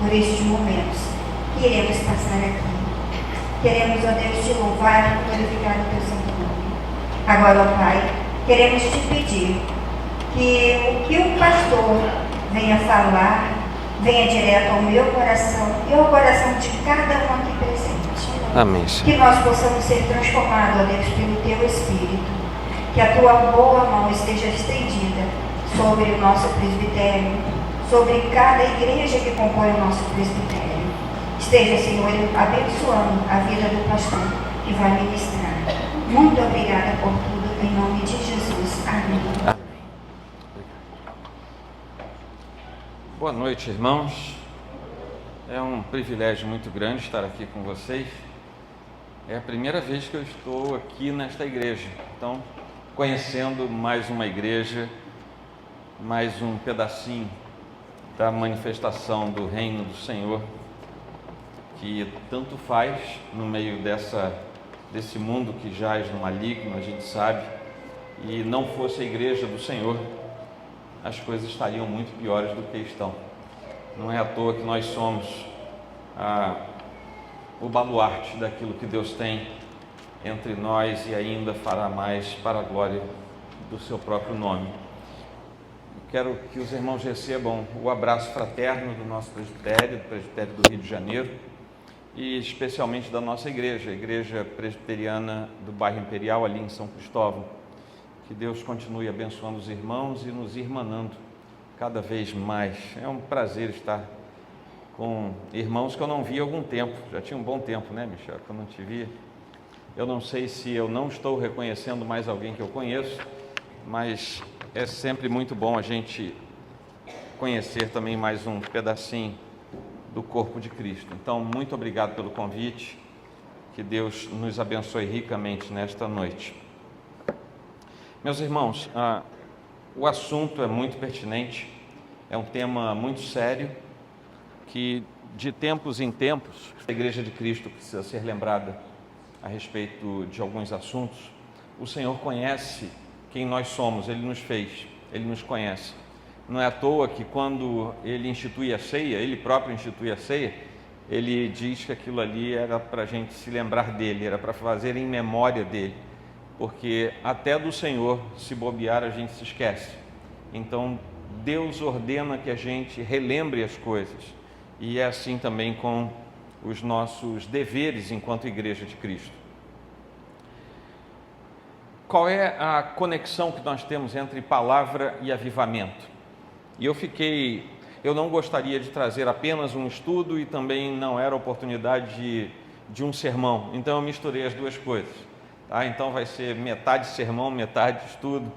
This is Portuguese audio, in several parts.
por estes momentos que iremos passar aqui. Queremos, ó Deus, te louvar e glorificar o teu santo nome. Agora, ó Pai, queremos te pedir que o pastor venha falar, venha direto ao meu coração e ao coração de cada um aqui presente. Amém. Que nós possamos ser transformados, ó Deus, pelo teu Espírito. Que a tua boa mão esteja estendida sobre o nosso presbitério, sobre cada igreja que compõe o nosso presbitério. Esteja, Senhor, abençoando a vida do pastor que vai ministrar. Muito obrigada por tudo, em nome de Jesus. Amém. Amém. Boa noite, irmãos. É um privilégio muito grande estar aqui com vocês. É a primeira vez que eu estou aqui nesta igreja. Então, conhecendo mais uma igreja, mais um pedacinho da manifestação do reino do Senhor, que tanto faz no meio desse mundo que jaz no maligno, a gente sabe, e não fosse a igreja do Senhor, as coisas estariam muito piores do que estão. Não é à toa que nós somos o baluarte daquilo que Deus tem entre nós e ainda fará mais para a glória do seu próprio nome. Quero que os irmãos recebam o abraço fraterno do nosso presbitério, do presbitério do Rio de Janeiro, e especialmente da nossa igreja, a Igreja Presbiteriana do Bairro Imperial, ali em São Cristóvão. Que Deus continue abençoando os irmãos e nos irmanando cada vez mais. É um prazer estar com irmãos que eu não vi há algum tempo. Já tinha um bom tempo, né, Michel, que eu não te via. Eu não sei se eu não estou reconhecendo mais alguém que eu conheço, mas é sempre muito bom a gente conhecer também mais um pedacinho do corpo de Cristo. Então, muito obrigado pelo convite. Que Deus nos abençoe ricamente nesta noite. Meus irmãos, o assunto é muito pertinente, é um tema muito sério, que de tempos em tempos a Igreja de Cristo precisa ser lembrada a respeito de alguns assuntos. O Senhor conhece quem nós somos, Ele nos fez, Ele nos conhece. Não é à toa que quando Ele institui a ceia, Ele próprio institui a ceia, Ele diz que aquilo ali era para a gente se lembrar dEle, era para fazer em memória dEle, porque até do Senhor, se bobear, a gente se esquece. Então, Deus ordena que a gente relembre as coisas, e é assim também com os nossos deveres enquanto Igreja de Cristo. Qual é a conexão que nós temos entre palavra e avivamento? E eu não gostaria de trazer apenas um estudo e também não era oportunidade de um sermão, então eu misturei as duas coisas, tá? Então vai ser metade sermão, metade estudo,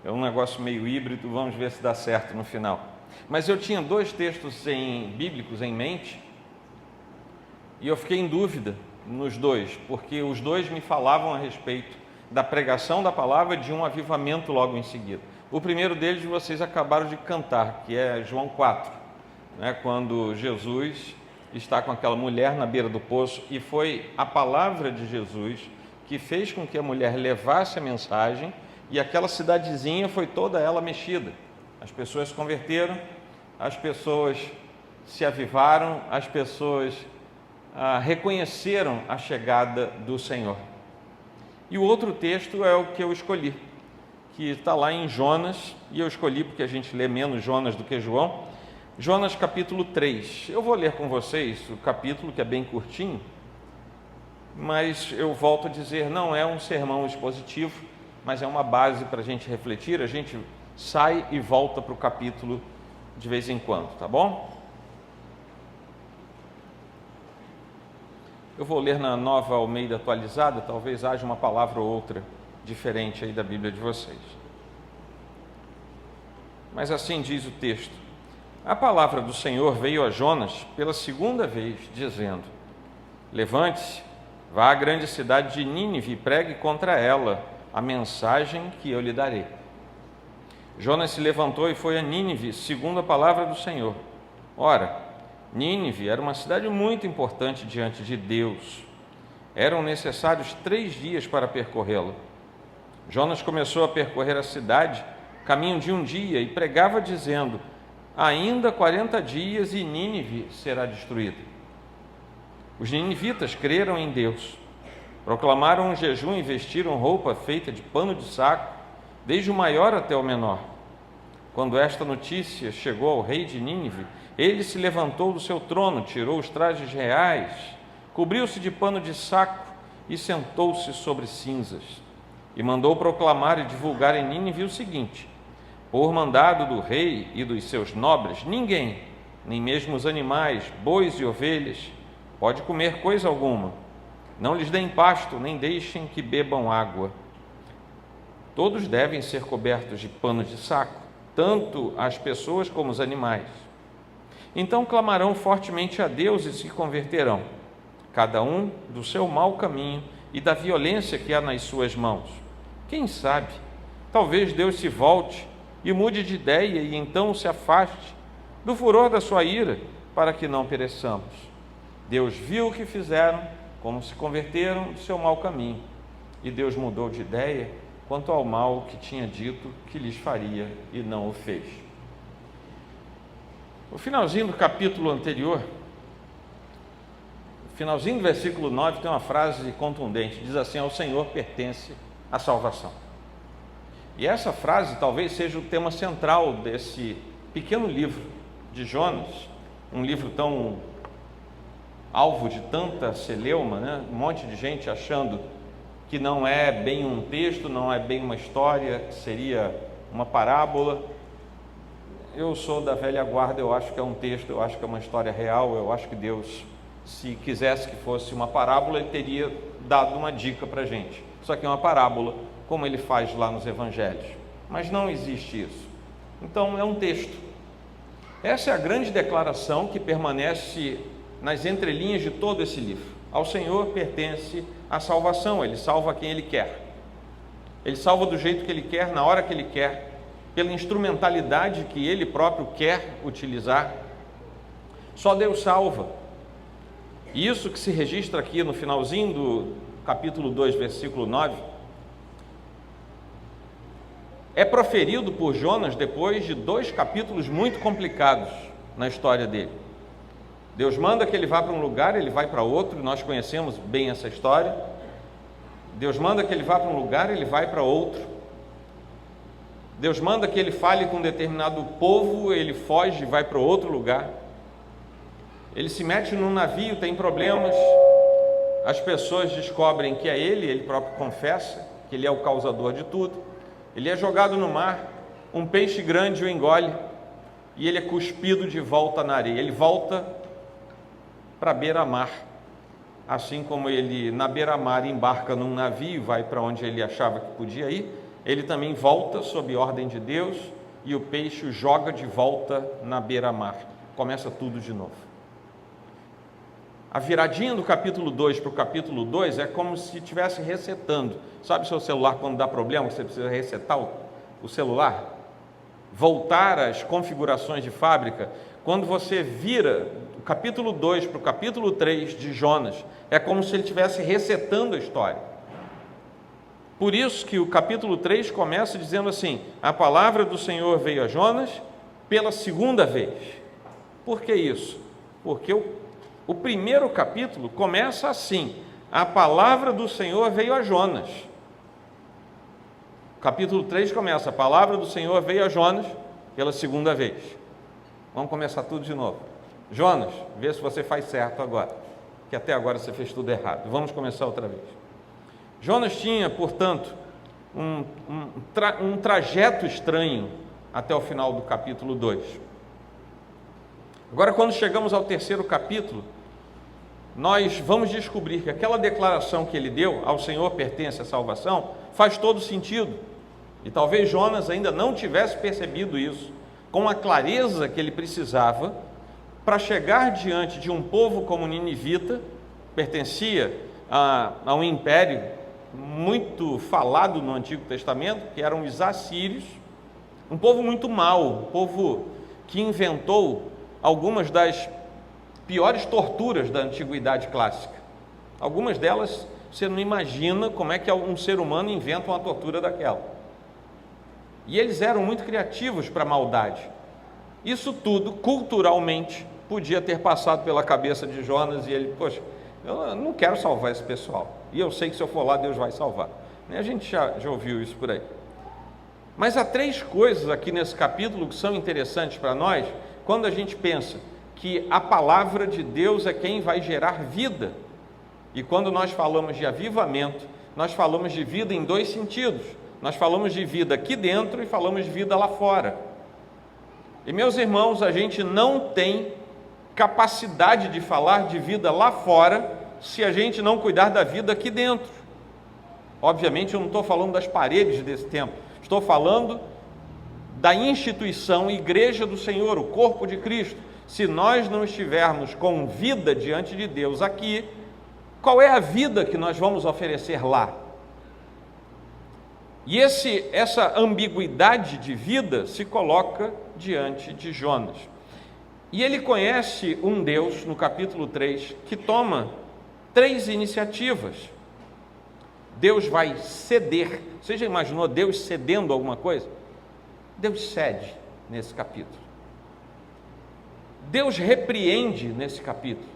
é um negócio meio híbrido, vamos ver se dá certo no final. Mas eu tinha dois textos bíblicos em mente, e eu fiquei em dúvida nos dois, porque os dois me falavam a respeito da pregação da palavra, de um avivamento logo em seguida. O primeiro deles vocês acabaram de cantar, que é João 4, né, quando Jesus está com aquela mulher na beira do poço, e foi a palavra de Jesus que fez com que a mulher levasse a mensagem, e aquela cidadezinha foi toda ela mexida. As pessoas se converteram, as pessoas se avivaram, as pessoas reconheceram a chegada do Senhor. E o outro texto é o que eu escolhi, que está lá em Jonas, e eu escolhi porque a gente lê menos Jonas do que João. Jonas capítulo 3, eu vou ler com vocês o capítulo, que é bem curtinho, mas eu volto a dizer, não é um sermão expositivo, mas é uma base para a gente refletir, a gente sai e volta para o capítulo de vez em quando, tá bom? Eu vou ler na Nova Almeida atualizada, talvez haja uma palavra ou outra diferente aí da Bíblia de vocês. Mas assim diz o texto: a palavra do Senhor veio a Jonas pela segunda vez, dizendo: levante-se, vá à grande cidade de Nínive e pregue contra ela a mensagem que eu lhe darei. Jonas se levantou e foi a Nínive, segundo a palavra do Senhor. Ora, Nínive era uma cidade muito importante diante de Deus. Eram necessários 3 dias para percorrê-la. Jonas começou a percorrer a cidade, caminho de um dia, e pregava dizendo: ainda 40 dias e Nínive será destruída. Os ninivitas creram em Deus, proclamaram um jejum e vestiram roupa feita de pano de saco, desde o maior até o menor. Quando esta notícia chegou ao rei de Nínive, ele se levantou do seu trono, tirou os trajes reais, cobriu-se de pano de saco e sentou-se sobre cinzas. E mandou proclamar e divulgar em Nínive o seguinte: por mandado do rei e dos seus nobres, ninguém, nem mesmo os animais, bois e ovelhas, pode comer coisa alguma. Não lhes deem pasto, nem deixem que bebam água. Todos devem ser cobertos de pano de saco, tanto as pessoas como os animais. Então clamarão fortemente a Deus e se converterão, cada um do seu mau caminho e da violência que há nas suas mãos. Quem sabe, talvez Deus se volte e mude de ideia e então se afaste do furor da sua ira, para que não pereçamos. Deus viu o que fizeram, como se converteram do seu mau caminho, e Deus mudou de ideia quanto ao mal que tinha dito que lhes faria e não o fez. O finalzinho do capítulo anterior, o finalzinho do versículo 9, tem uma frase contundente, diz assim: ao Senhor pertence a salvação. E essa frase talvez seja o tema central desse pequeno livro de Jonas, um livro tão alvo de tanta celeuma, né? Um monte de gente achando que não é bem um texto, não é bem uma história, que seria uma parábola. Eu sou da velha guarda, eu acho que é um texto, eu acho que é uma história real, eu acho que Deus, se quisesse que fosse uma parábola, Ele teria dado uma dica para a gente. Isso aqui é uma parábola, como Ele faz lá nos Evangelhos. Mas não existe isso. Então é um texto. Essa é a grande declaração que permanece nas entrelinhas de todo esse livro. Ao Senhor pertence a salvação, Ele salva quem Ele quer. Ele salva do jeito que Ele quer, na hora que Ele quer, pela instrumentalidade que Ele próprio quer utilizar. Só Deus salva. E isso que se registra aqui no finalzinho do capítulo 2, versículo 9, é proferido por Jonas depois de 2 capítulos muito complicados na história dele. Deus manda que ele vá para um lugar, ele vai para outro, nós conhecemos bem essa história. Deus manda que ele vá para um lugar, ele vai para outro. Deus manda que ele fale com um determinado povo, ele foge e vai para outro lugar. Ele se mete num navio, tem problemas, as pessoas descobrem que é ele próprio confessa que ele é o causador de tudo. Ele é jogado no mar, um peixe grande o engole e ele é cuspido de volta na areia. Ele volta para a beira-mar, assim como ele na beira-mar embarca num navio e vai para onde ele achava que podia ir, ele também volta sob ordem de Deus e o peixe o joga de volta na beira-mar. Começa tudo de novo. A viradinha do capítulo 2 para o capítulo 2 é como se estivesse resetando. Sabe o seu celular quando dá problema, você precisa resetar o celular? Voltar às configurações de fábrica? Quando você vira do capítulo 2 para o capítulo 3 de Jonas, é como se ele estivesse resetando a história. Por isso que o capítulo 3 começa dizendo assim: a palavra do Senhor veio a Jonas pela segunda vez. Por que isso? Porque o primeiro capítulo começa assim: a palavra do Senhor veio a Jonas. O capítulo 3 começa: a palavra do Senhor veio a Jonas pela segunda vez. Vamos começar tudo de novo. Jonas, vê se você faz certo agora, que até agora você fez tudo errado. Vamos começar outra vez. Jonas tinha, portanto, um trajeto estranho até o final do capítulo 2. Agora, quando chegamos ao terceiro capítulo, nós vamos descobrir que aquela declaração que ele deu, ao Senhor pertence a salvação, faz todo sentido. E talvez Jonas ainda não tivesse percebido isso com a clareza que ele precisava para chegar diante de um povo como Ninivita, pertencia a um império muito falado no Antigo Testamento, que eram os assírios, um povo muito mau, um povo que inventou algumas das piores torturas da antiguidade clássica. Algumas delas você não imagina como é que um ser humano inventa uma tortura daquela. E eles eram muito criativos para a maldade. Isso tudo, culturalmente, podia ter passado pela cabeça de Jonas e ele, poxa, eu não quero salvar esse pessoal. E eu sei que se eu for lá, Deus vai salvar. A gente já ouviu isso por aí. Mas há 3 coisas aqui nesse capítulo que são interessantes para nós, quando a gente pensa que a palavra de Deus é quem vai gerar vida. E quando nós falamos de avivamento, nós falamos de vida em 2 sentidos. Nós falamos de vida aqui dentro e falamos de vida lá fora. E meus irmãos, a gente não tem capacidade de falar de vida lá fora se a gente não cuidar da vida aqui dentro. Obviamente eu não estou falando das paredes desse templo, estou falando da instituição Igreja do Senhor, o corpo de Cristo. Se nós não estivermos com vida diante de Deus aqui, qual é a vida que nós vamos oferecer lá? E essa ambiguidade de vida se coloca diante de Jonas. E ele conhece um Deus, no capítulo 3, que toma 3 iniciativas. Deus vai ceder. Você já imaginou Deus cedendo alguma coisa? Deus cede nesse capítulo. Deus repreende nesse capítulo.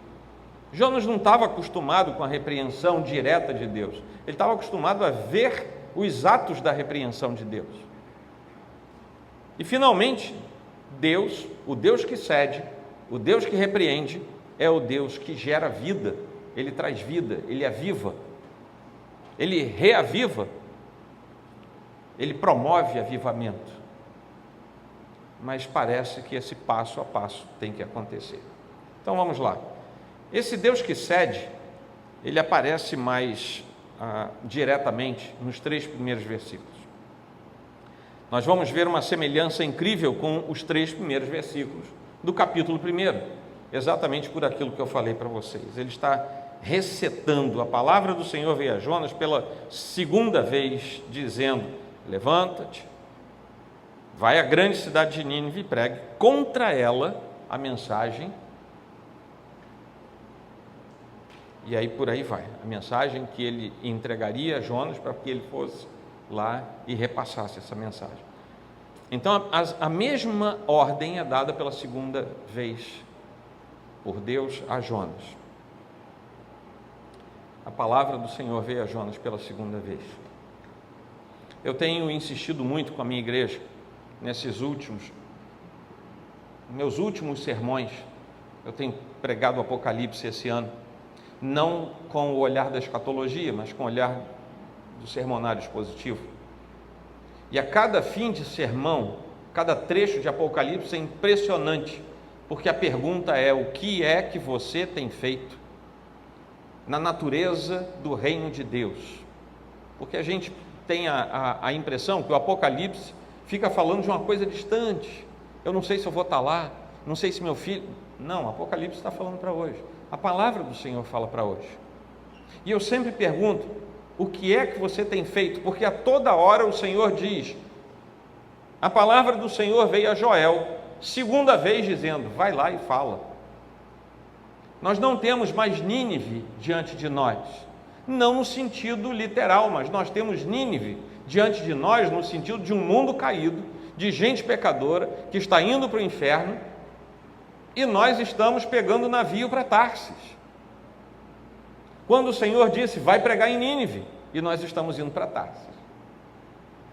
Jonas não estava acostumado com a repreensão direta de Deus. Ele estava acostumado a ver os atos da repreensão de Deus. E finalmente, Deus, o Deus que cede, o Deus que repreende, é o Deus que gera vida. Ele traz vida, ele aviva, ele reaviva, ele promove avivamento. Mas parece que esse passo a passo tem que acontecer. Então vamos lá. Esse Deus que cede, ele aparece mais diretamente nos 3 primeiros versículos. Nós vamos ver uma semelhança incrível com os 3 primeiros versículos do capítulo 1, exatamente por aquilo que eu falei para vocês. Ele está recetando, a palavra do Senhor veio a Jonas pela 2ª vez, dizendo: levanta-te, vai à grande cidade de Nínive e pregue contra ela a mensagem. E aí por aí vai, a mensagem que ele entregaria a Jonas para que ele fosse lá e repassasse essa mensagem. Então a mesma ordem é dada pela 2ª vez por Deus a Jonas. A palavra do Senhor veio a Jonas pela 2ª vez. Eu tenho insistido muito com a minha igreja nesses meus últimos sermões. Eu tenho pregado o Apocalipse esse ano, não com o olhar da escatologia, mas com o olhar do sermonário expositivo. E a cada fim de sermão, cada trecho de Apocalipse é impressionante, porque a pergunta é: o que é que você tem feito na natureza do reino de Deus? Porque a gente tem a impressão que o Apocalipse fica falando de uma coisa distante. Eu não sei se eu vou estar lá, não sei se meu filho... Não, o Apocalipse está falando para hoje. A palavra do Senhor fala para hoje. E eu sempre pergunto: o que é que você tem feito? Porque a toda hora o Senhor diz. A palavra do Senhor veio a Joel, 2ª vez, dizendo: vai lá e fala. Nós não temos mais Nínive diante de nós, não no sentido literal, mas nós temos Nínive diante de nós no sentido de um mundo caído, de gente pecadora que está indo para o inferno, e nós estamos pegando navio para Tarsis. Quando o Senhor disse: vai pregar em Nínive, e nós estamos indo para Tarsis.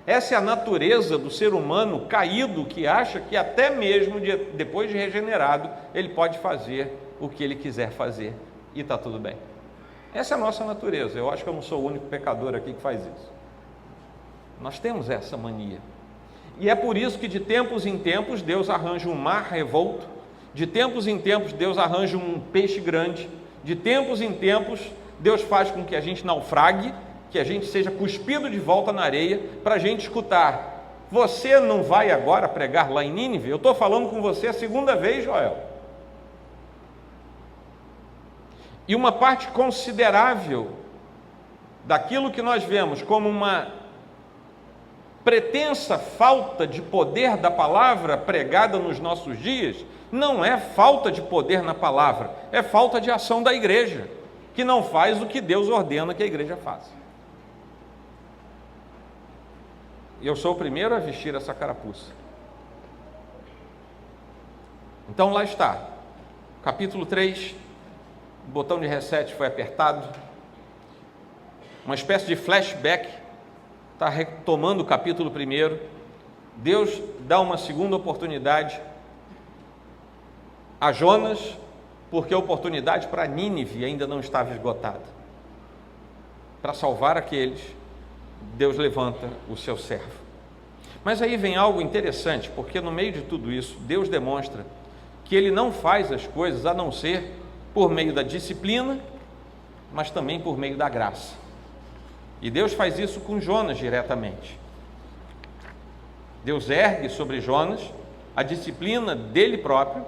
Essa é a natureza do ser humano caído, que acha que até mesmo depois de regenerado, ele pode fazer o que ele quiser fazer, e está tudo bem. Essa é a nossa natureza. Eu acho que eu não sou o único pecador aqui que faz isso. Nós temos essa mania. E é por isso que de tempos em tempos Deus arranja um mar revolto, de tempos em tempos Deus arranja um peixe grande, de tempos em tempos Deus faz com que a gente naufrague, que a gente seja cuspido de volta na areia, para a gente escutar: você não vai agora pregar lá em Nínive? Eu estou falando com você a 2ª vez, Joel. E uma parte considerável daquilo que nós vemos como uma pretensa falta de poder da palavra pregada nos nossos dias, não é falta de poder na palavra, é falta de ação da igreja, que não faz o que Deus ordena que a igreja faça. E eu sou o primeiro a vestir essa carapuça. Então lá está, capítulo 3, o botão de reset foi apertado, uma espécie de flashback, está retomando o capítulo 1, Deus dá uma segunda oportunidade a Jonas, porque a oportunidade para Nínive ainda não estava esgotada. Para salvar aqueles, Deus levanta o seu servo. Mas aí vem algo interessante, porque no meio de tudo isso, Deus demonstra que Ele não faz as coisas a não ser por meio da disciplina, mas também por meio da graça. E Deus faz isso com Jonas diretamente. Deus ergue sobre Jonas a disciplina dele próprio,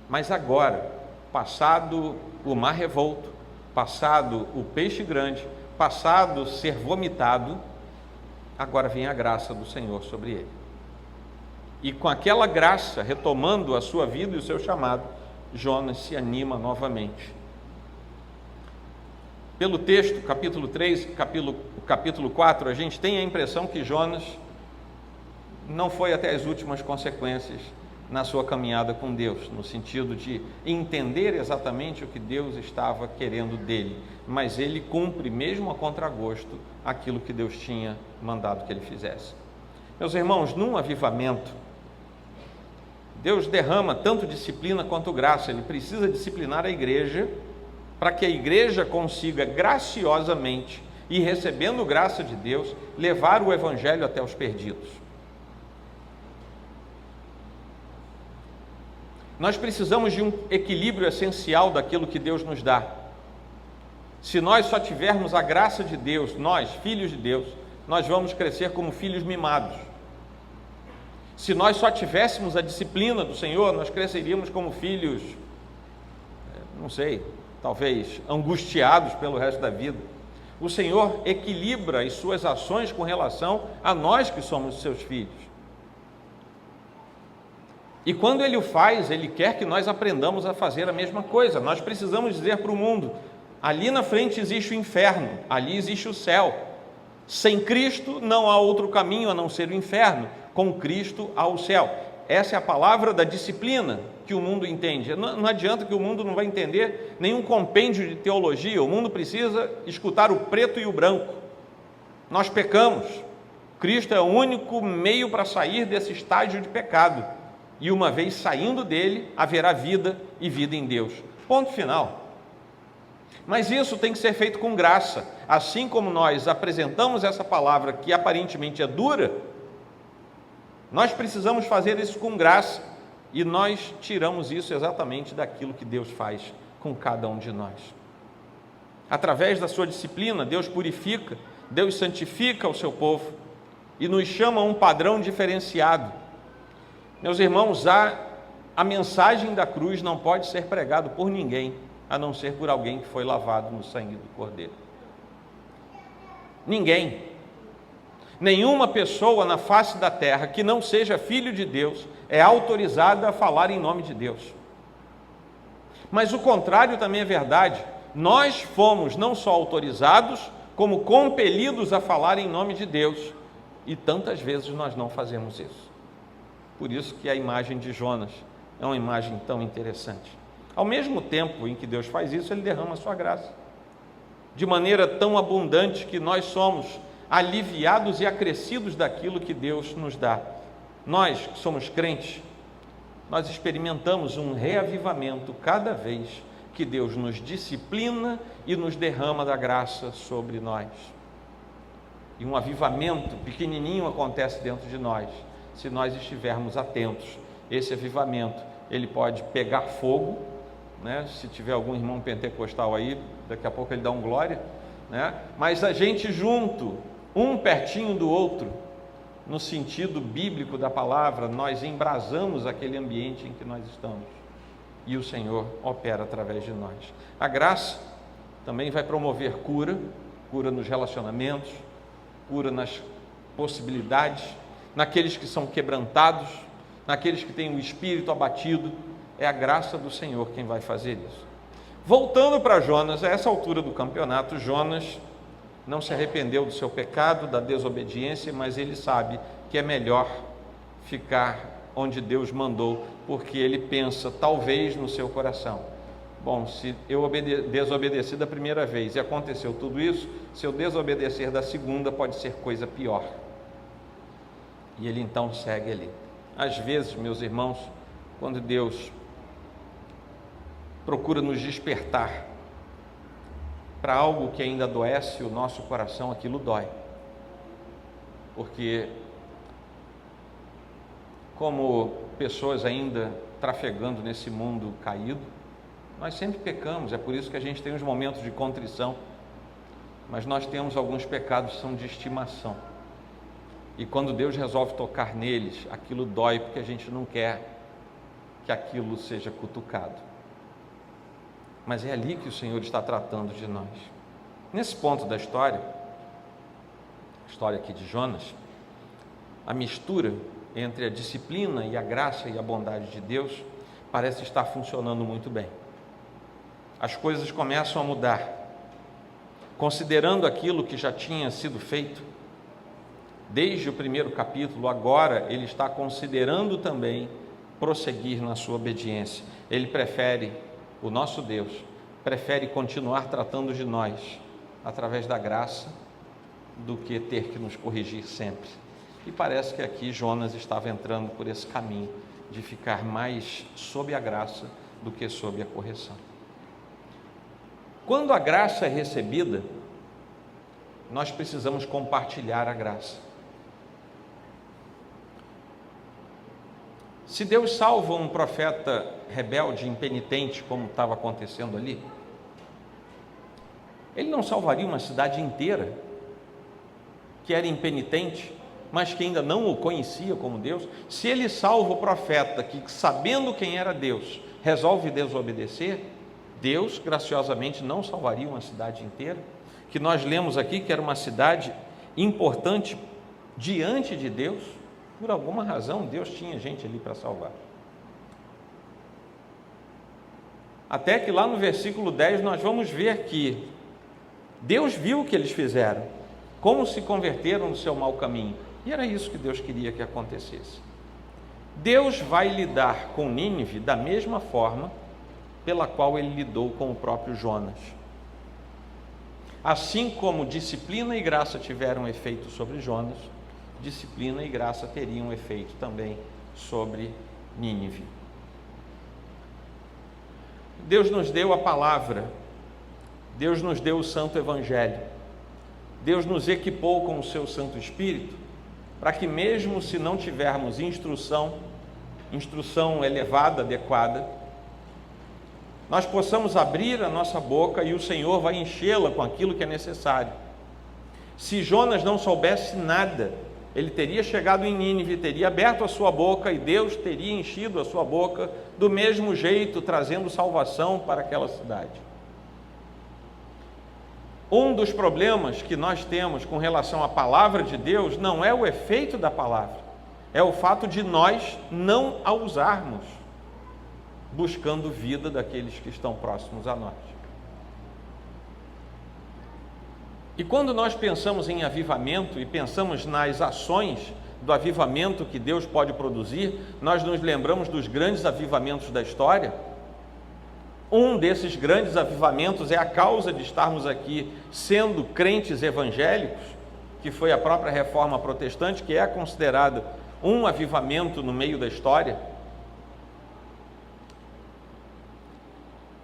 mas agora, passado o mar revolto, passado o peixe grande, passado ser vomitado, agora vem a graça do Senhor sobre ele. E com aquela graça, retomando a sua vida e o seu chamado, Jonas se anima novamente. Pelo texto, capítulo 3, capítulo 4, a gente tem a impressão que Jonas não foi até as últimas consequências na sua caminhada com Deus, no sentido de entender exatamente o que Deus estava querendo dele, mas ele cumpre, mesmo a contragosto, aquilo que Deus tinha mandado que ele fizesse. Meus irmãos, num avivamento, Deus derrama tanto disciplina quanto graça. Ele precisa disciplinar a igreja para que a igreja consiga graciosamente e recebendo graça de Deus, levar o evangelho até os perdidos. Nós precisamos de um equilíbrio essencial daquilo que Deus nos dá. Se nós só tivermos a graça de Deus, nós, filhos de Deus, nós vamos crescer como filhos mimados. Se nós só tivéssemos a disciplina do Senhor, nós cresceríamos como filhos, não sei, talvez angustiados pelo resto da vida. O Senhor equilibra as suas ações com relação a nós que somos seus filhos. E quando Ele o faz, Ele quer que nós aprendamos a fazer a mesma coisa. Nós precisamos dizer para o mundo: ali na frente existe o inferno, ali existe o céu. Sem Cristo não há outro caminho a não ser o inferno. Com Cristo há o céu. Essa é a palavra da disciplina que o mundo entende. Não adianta que o mundo não vai entender nenhum compêndio de teologia. O mundo precisa escutar o preto e o branco. Nós pecamos. Cristo é o único meio para sair desse estágio de pecado. E uma vez saindo dele, haverá vida e vida em Deus. Ponto final. Mas isso tem que ser feito com graça. Assim como nós apresentamos essa palavra que aparentemente é dura, nós precisamos fazer isso com graça. E nós tiramos isso exatamente daquilo que Deus faz com cada um de nós. Através da sua disciplina, Deus purifica, Deus santifica o seu povo e nos chama a um padrão diferenciado. Meus irmãos, a mensagem da cruz não pode ser pregada por ninguém, a não ser por alguém que foi lavado no sangue do Cordeiro. Ninguém, nenhuma pessoa na face da terra que não seja filho de Deus é autorizada a falar em nome de Deus. Mas o contrário também é verdade. Nós fomos não só autorizados, como compelidos a falar em nome de Deus. E tantas vezes nós não fazemos isso. Por isso que a imagem de Jonas é uma imagem tão interessante. Ao mesmo tempo em que Deus faz isso, Ele derrama a sua graça. De maneira tão abundante que nós somos aliviados e acrescidos daquilo que Deus nos dá. Nós que somos crentes, nós experimentamos um reavivamento cada vez que Deus nos disciplina e nos derrama da graça sobre nós. E um avivamento pequenininho acontece dentro de nós, se nós estivermos atentos. Esse avivamento, ele pode pegar fogo, né? Se tiver algum irmão pentecostal aí, daqui a pouco ele dá um glória, né? Mas a gente junto, um pertinho do outro, no sentido bíblico da palavra, nós embrasamos aquele ambiente em que nós estamos. E o Senhor opera através de nós. A graça também vai promover cura, cura nos relacionamentos, cura nas possibilidades, naqueles que são quebrantados, naqueles que têm o espírito abatido. É a graça do Senhor quem vai fazer isso. Voltando para Jonas, a essa altura do campeonato, Jonas não se arrependeu do seu pecado, da desobediência, mas ele sabe que é melhor ficar onde Deus mandou porque ele pensa, talvez, no seu coração: bom, se eu desobedeci da primeira vez e aconteceu tudo isso, se eu desobedecer da segunda, pode ser coisa pior. E ele então segue ali. Às vezes, meus irmãos, quando Deus procura nos despertar para algo que ainda adoece o nosso coração, aquilo dói. Porque, como pessoas ainda trafegando nesse mundo caído, nós sempre pecamos, é por isso que a gente tem os momentos de contrição, mas nós temos alguns pecados que são de estimação, e quando Deus resolve tocar neles, aquilo dói, porque a gente não quer que aquilo seja cutucado, mas é ali que o Senhor está tratando de nós. Nesse ponto da história aqui de Jonas, a mistura entre a disciplina e a graça e a bondade de Deus parece estar funcionando muito bem. As coisas começam a mudar. Considerando aquilo que já tinha sido feito, desde o primeiro capítulo, agora ele está considerando também prosseguir na sua obediência. Ele prefere, o nosso Deus, prefere continuar tratando de nós através da graça do que ter que nos corrigir sempre. E parece que aqui Jonas estava entrando por esse caminho de ficar mais sob a graça do que sob a correção. Quando a graça é recebida, nós precisamos compartilhar a graça. Se Deus salva um profeta rebelde, impenitente, como estava acontecendo ali, Ele não salvaria uma cidade inteira que era impenitente, mas que ainda não o conhecia como Deus? Se Ele salva o profeta que, sabendo quem era Deus, resolve desobedecer, Deus graciosamente não salvaria uma cidade inteira? Que nós lemos aqui que era uma cidade importante diante de Deus. Por alguma razão, Deus tinha gente ali para salvar. Até que lá no versículo 10 nós vamos ver que Deus viu o que eles fizeram, como se converteram no seu mau caminho, e era isso que Deus queria que acontecesse. Deus vai lidar com Nínive da mesma forma pela qual Ele lidou com o próprio Jonas. Assim como disciplina e graça tiveram efeito sobre Jonas, disciplina e graça teriam efeito também sobre Nínive. Deus nos deu a palavra, Deus nos deu o Santo Evangelho, Deus nos equipou com o seu Santo Espírito, para que mesmo se não tivermos instrução elevada, adequada, nós possamos abrir a nossa boca e o Senhor vai enchê-la com aquilo que é necessário. Se Jonas não soubesse nada, ele teria chegado em Nínive, teria aberto a sua boca e Deus teria enchido a sua boca do mesmo jeito, trazendo salvação para aquela cidade. Um dos problemas que nós temos com relação à palavra de Deus não é o efeito da palavra, é o fato de nós não a usarmos, buscando vida daqueles que estão próximos a nós. E quando nós pensamos em avivamento e pensamos nas ações do avivamento que Deus pode produzir, nós nos lembramos dos grandes avivamentos da história. Um desses grandes avivamentos é a causa de estarmos aqui sendo crentes evangélicos, que foi a própria Reforma Protestante, que é considerado um avivamento no meio da história.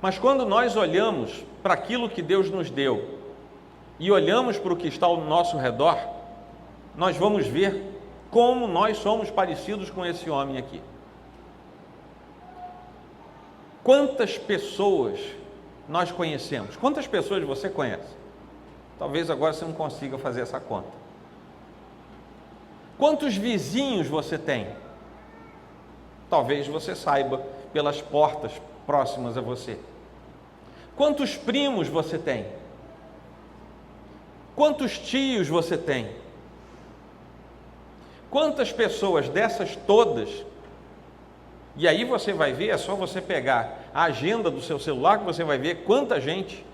Mas quando nós olhamos para aquilo que Deus nos deu e olhamos para o que está ao nosso redor, nós vamos ver como nós somos parecidos com esse homem aqui. Quantas pessoas nós conhecemos? Quantas pessoas você conhece? Talvez agora você não consiga fazer essa conta. Quantos vizinhos você tem? Talvez você saiba pelas portas próximas a você. Quantos primos você tem? Quantos tios você tem? Quantas pessoas dessas todas? E aí você vai ver, é só você pegar a agenda do seu celular que você vai ver quanta gente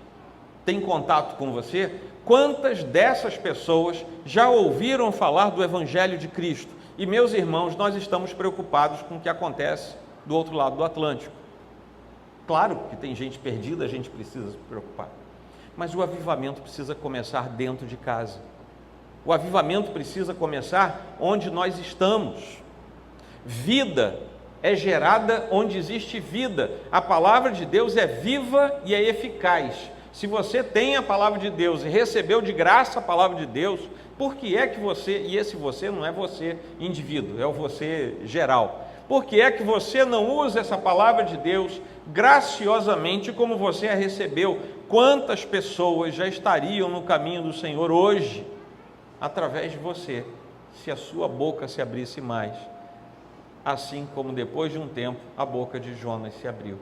tem contato com você, quantas dessas pessoas já ouviram falar do Evangelho de Cristo. E meus irmãos, nós estamos preocupados com o que acontece do outro lado do Atlântico. Claro que tem gente perdida, a gente precisa se preocupar. Mas o avivamento precisa começar dentro de casa. O avivamento precisa começar onde nós estamos. Vida é gerada onde existe vida. A palavra de Deus é viva e é eficaz. Se você tem a palavra de Deus e recebeu de graça a palavra de Deus, por que é que você, e esse você não é você indivíduo, é o você geral, por que é que você não usa essa palavra de Deus graciosamente como você a recebeu? Quantas pessoas já estariam no caminho do Senhor hoje, através de você, se a sua boca se abrisse mais, assim como depois de um tempo a boca de Jonas se abriu.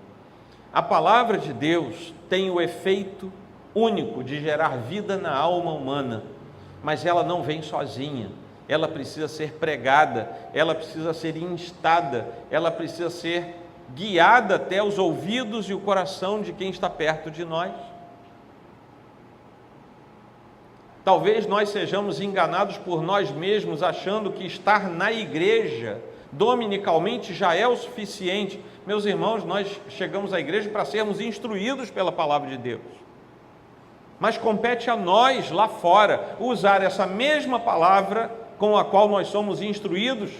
A palavra de Deus tem o efeito único de gerar vida na alma humana, mas ela não vem sozinha, ela precisa ser pregada, ela precisa ser instada, ela precisa ser guiada até os ouvidos e o coração de quem está perto de nós. Talvez nós sejamos enganados por nós mesmos, achando que estar na igreja dominicalmente já é o suficiente. Meus irmãos, nós chegamos à igreja para sermos instruídos pela palavra de Deus, mas compete a nós lá fora usar essa mesma palavra com a qual nós somos instruídos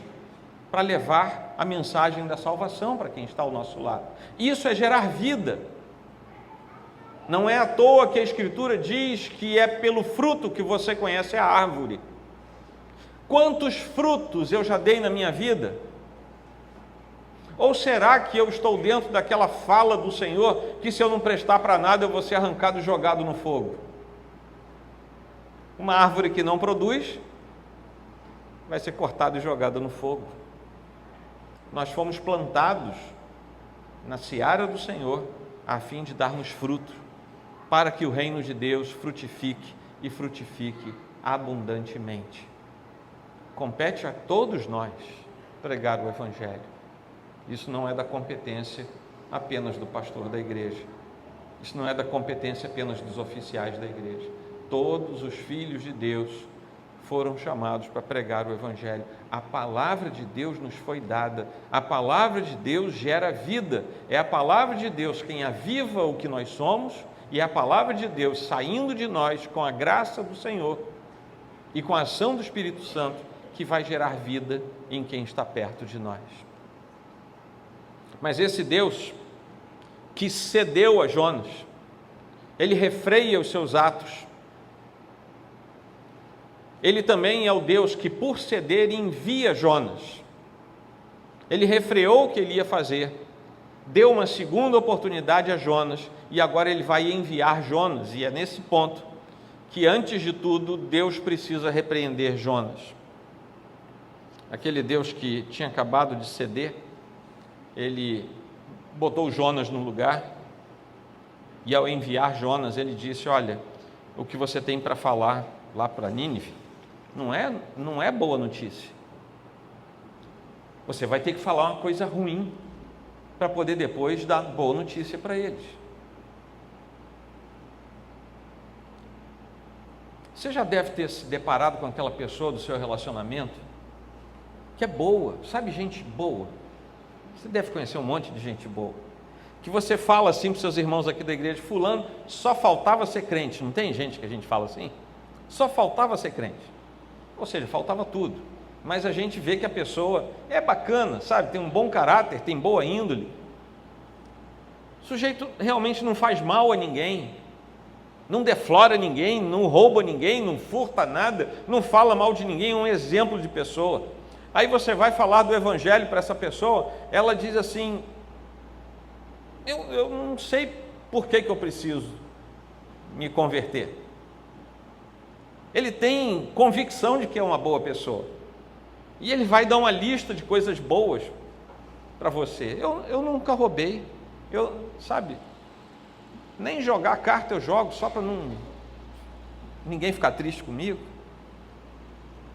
para levar a mensagem da salvação para quem está ao nosso lado. Isso é gerar vida. Não é à toa que a Escritura diz que é pelo fruto que você conhece a árvore. Quantos frutos eu já dei na minha vida? Ou será que eu estou dentro daquela fala do Senhor, que se eu não prestar para nada, eu vou ser arrancado e jogado no fogo? Uma árvore que não produz, vai ser cortada e jogada no fogo. Nós fomos plantados na seara do Senhor, a fim de darmos fruto, para que o reino de Deus frutifique e frutifique abundantemente. Compete a todos nós pregar o Evangelho. Isso não é da competência apenas do pastor da igreja. Isso não é da competência apenas dos oficiais da igreja. Todos os filhos de Deus foram chamados para pregar o Evangelho. A palavra de Deus nos foi dada. A palavra de Deus gera vida. É a palavra de Deus quem aviva o que nós somos, e é a palavra de Deus saindo de nós com a graça do Senhor e com a ação do Espírito Santo que vai gerar vida em quem está perto de nós. Mas esse Deus que cedeu a Jonas, ele refreia os seus atos. Ele também é o Deus que, por ceder, envia Jonas. Ele refreou o que ele ia fazer, deu uma segunda oportunidade a Jonas, e agora ele vai enviar Jonas. E é nesse ponto que, antes de tudo, Deus precisa repreender Jonas. Aquele Deus que tinha acabado de ceder, ele botou Jonas no lugar, e ao enviar Jonas, ele disse: olha, o que você tem para falar lá para Nínive não é boa notícia. Você vai ter que falar uma coisa ruim para poder depois dar boa notícia para eles. Você já deve ter se deparado com aquela pessoa do seu relacionamento que é boa, sabe, gente boa. Você deve conhecer um monte de gente boa, que você fala assim para os seus irmãos aqui da igreja: fulano só faltava ser crente. Não tem gente que a gente fala assim? Só faltava ser crente. Ou seja, faltava tudo. Mas a gente vê que a pessoa é bacana, sabe? Tem um bom caráter, tem boa índole. O sujeito realmente não faz mal a ninguém, não deflora ninguém, não rouba ninguém, não furta nada, não fala mal de ninguém, é um exemplo de pessoa. Aí você vai falar do Evangelho para essa pessoa, ela diz assim: eu não sei por que eu preciso me converter. Ele tem convicção de que é uma boa pessoa, e ele vai dar uma lista de coisas boas para você. Eu nunca roubei, sabe, nem jogar carta eu jogo só para ninguém ficar triste comigo.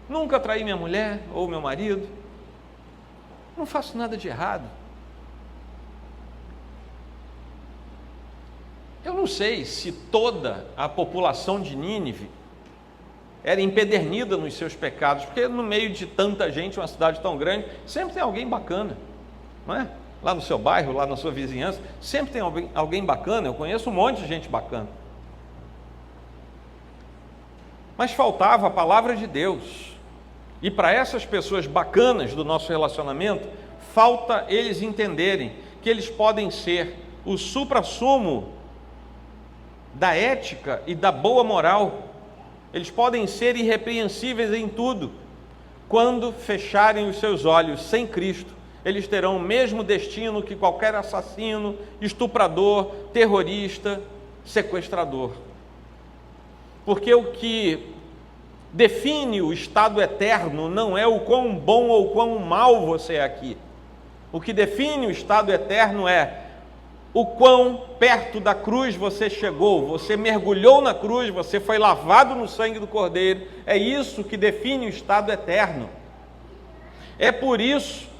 Nunca traí minha mulher ou meu marido, não faço nada de errado. Eu não sei se toda a população de Nínive era empedernida nos seus pecados, porque no meio de tanta gente, uma cidade tão grande, sempre tem alguém bacana, não é? lá no seu bairro, lá na sua vizinhança, sempre tem alguém bacana. Eu conheço um monte de gente bacana. Mas faltava a palavra de Deus. E para essas pessoas bacanas do nosso relacionamento, falta eles entenderem que eles podem ser o suprassumo da ética e da boa moral. Eles podem ser irrepreensíveis em tudo. Quando fecharem os seus olhos sem Cristo, eles terão o mesmo destino que qualquer assassino, estuprador, terrorista, sequestrador. Porque o que define o estado eterno não é o quão bom ou quão mal você é aqui. O que define o estado eterno é o quão perto da cruz você chegou. Você mergulhou na cruz, você foi lavado no sangue do Cordeiro. É isso que define o estado eterno. É por isso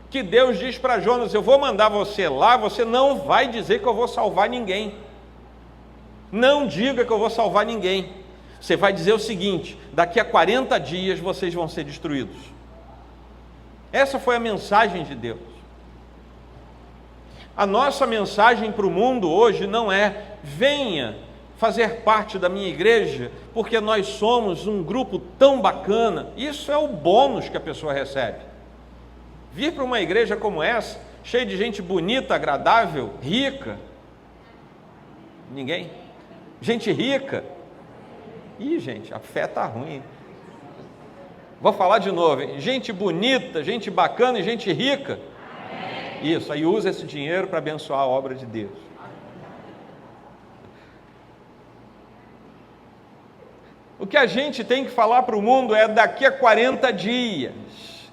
que Deus diz para Jonas: eu vou mandar você lá, você não vai dizer que eu vou salvar ninguém. Não diga que eu vou salvar ninguém. Você vai dizer o seguinte: daqui a 40 dias vocês vão ser destruídos. Essa foi a mensagem de Deus. A nossa mensagem para o mundo hoje não é: venha fazer parte da minha igreja, porque nós somos um grupo tão bacana. Isso é o bônus que a pessoa recebe. Vir para uma igreja como essa, cheia de gente bonita, agradável, rica. Ninguém? Gente rica. Ih, gente, a fé está ruim. Vou falar de novo, hein? Gente bonita, gente bacana e gente rica. Amém. Isso, aí usa esse dinheiro para abençoar a obra de Deus. O que a gente tem que falar para o mundo é: daqui a 40 dias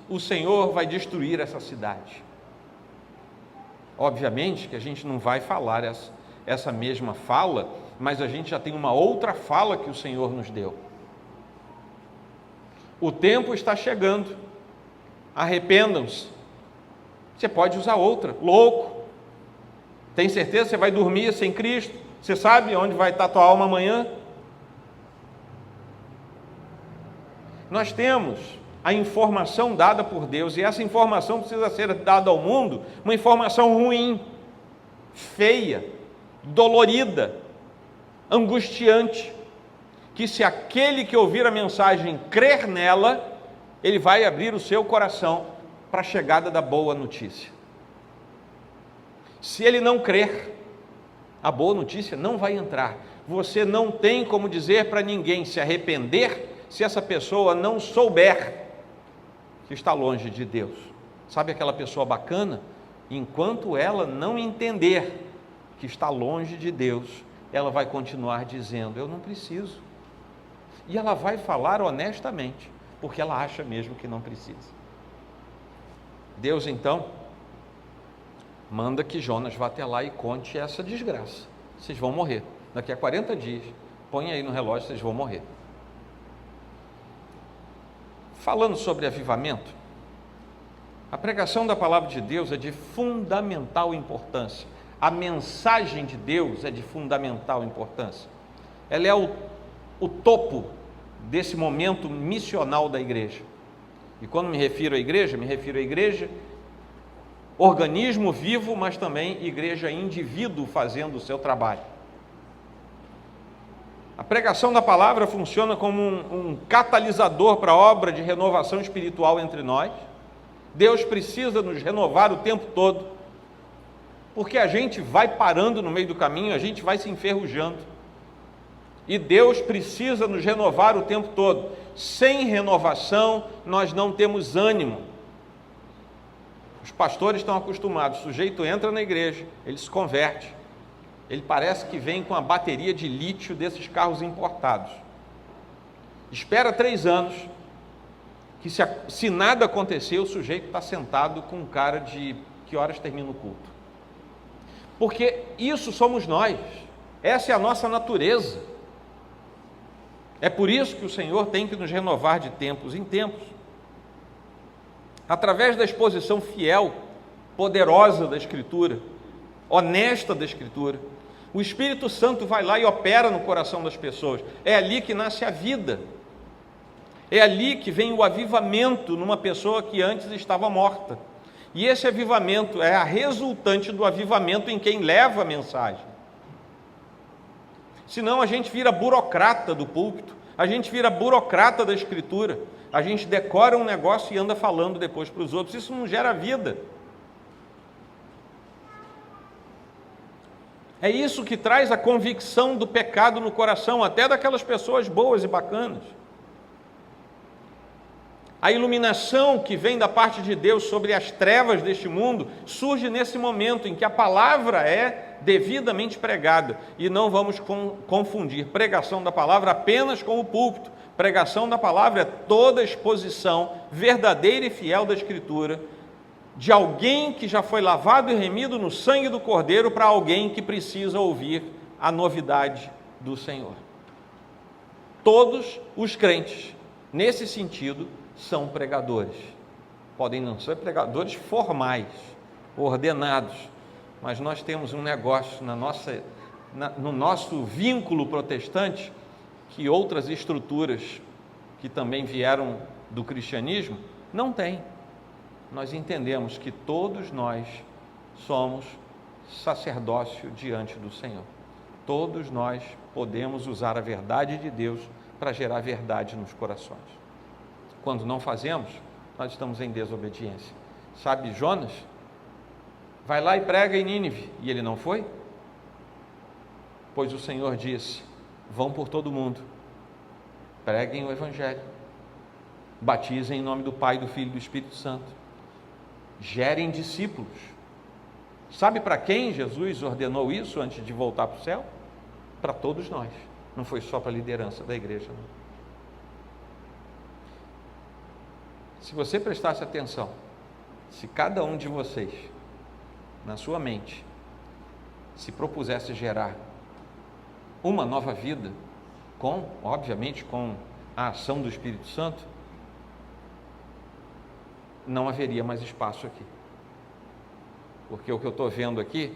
o Senhor vai destruir essa cidade. Obviamente que a gente não vai falar essa mesma fala, mas a gente já tem uma outra fala que o Senhor nos deu. O tempo está chegando, arrependam-se. Você pode usar outra: louco. Tem certeza que você vai dormir sem Cristo? Você sabe onde vai estar a tua alma amanhã? Nós temos a informação dada por Deus, e essa informação precisa ser dada ao mundo, uma informação ruim, feia, dolorida, angustiante, que se aquele que ouvir a mensagem crer nela, ele vai abrir o seu coração para a chegada da boa notícia. Se ele não crer, a boa notícia não vai entrar. Você não tem como dizer para ninguém se arrepender se essa pessoa não souber que está longe de Deus. Sabe aquela pessoa bacana? Enquanto ela não entender que está longe de Deus, ela vai continuar dizendo: eu não preciso. E ela vai falar honestamente, porque ela acha mesmo que não precisa. Deus então manda que Jonas vá até lá e conte essa desgraça. Vocês vão morrer. Daqui a 40 dias, põe aí no relógio, vocês vão morrer. Falando sobre avivamento, a pregação da palavra de Deus é de fundamental importância. A mensagem de Deus é de fundamental importância. Ela é o topo desse momento missional da igreja. E quando me refiro à igreja, organismo vivo, mas também igreja indivíduo fazendo o seu trabalho. A pregação da palavra funciona como um catalisador para a obra de renovação espiritual entre nós. Deus precisa nos renovar o tempo todo, porque a gente vai parando no meio do caminho, a gente vai se enferrujando. E Deus precisa nos renovar o tempo todo. Sem renovação, nós não temos ânimo. Os pastores estão acostumados, o sujeito entra na igreja, ele se converte. Ele parece que vem com a bateria de lítio desses carros importados. Espera 3 anos, que se nada acontecer, o sujeito está sentado com um cara de que horas termina o culto. Porque isso somos nós, essa é a nossa natureza. É por isso que o Senhor tem que nos renovar de tempos em tempos. Através da exposição fiel, poderosa da Escritura, honesta da Escritura, o Espírito Santo vai lá e opera no coração das pessoas. É ali que nasce a vida. É ali que vem o avivamento numa pessoa que antes estava morta. E esse avivamento é a resultante do avivamento em quem leva a mensagem. Senão a gente vira burocrata do púlpito, a gente vira burocrata da Escritura, a gente decora um negócio e anda falando depois para os outros. Isso não gera vida. É isso que traz a convicção do pecado no coração, até daquelas pessoas boas e bacanas. A iluminação que vem da parte de Deus sobre as trevas deste mundo surge nesse momento em que a palavra é devidamente pregada. E não vamos confundir pregação da palavra apenas com o púlpito. Pregação da palavra é toda a exposição verdadeira e fiel da Escritura, de alguém que já foi lavado e remido no sangue do Cordeiro para alguém que precisa ouvir a novidade do Senhor. Todos os crentes, nesse sentido, são pregadores. Podem não ser pregadores formais, ordenados, mas nós temos um negócio no nosso vínculo protestante que outras estruturas que também vieram do cristianismo não têm. Nós entendemos que todos nós somos sacerdócio diante do Senhor. Todos nós podemos usar a verdade de Deus para gerar verdade nos corações. Quando não fazemos, nós estamos em desobediência. Sabe Jonas? Vai lá e prega em Nínive. E ele não foi? Pois o Senhor disse: vão por todo mundo, preguem o Evangelho, batizem em nome do Pai, do Filho e do Espírito Santo, gerem discípulos. Sabe para quem Jesus ordenou isso antes de voltar para o céu? Para todos nós. Não foi só para a liderança da igreja, não. Se você prestasse atenção, se cada um de vocês, na sua mente, se propusesse gerar uma nova vida, obviamente, com a ação do Espírito Santo, não haveria mais espaço aqui. Porque o que eu estou vendo aqui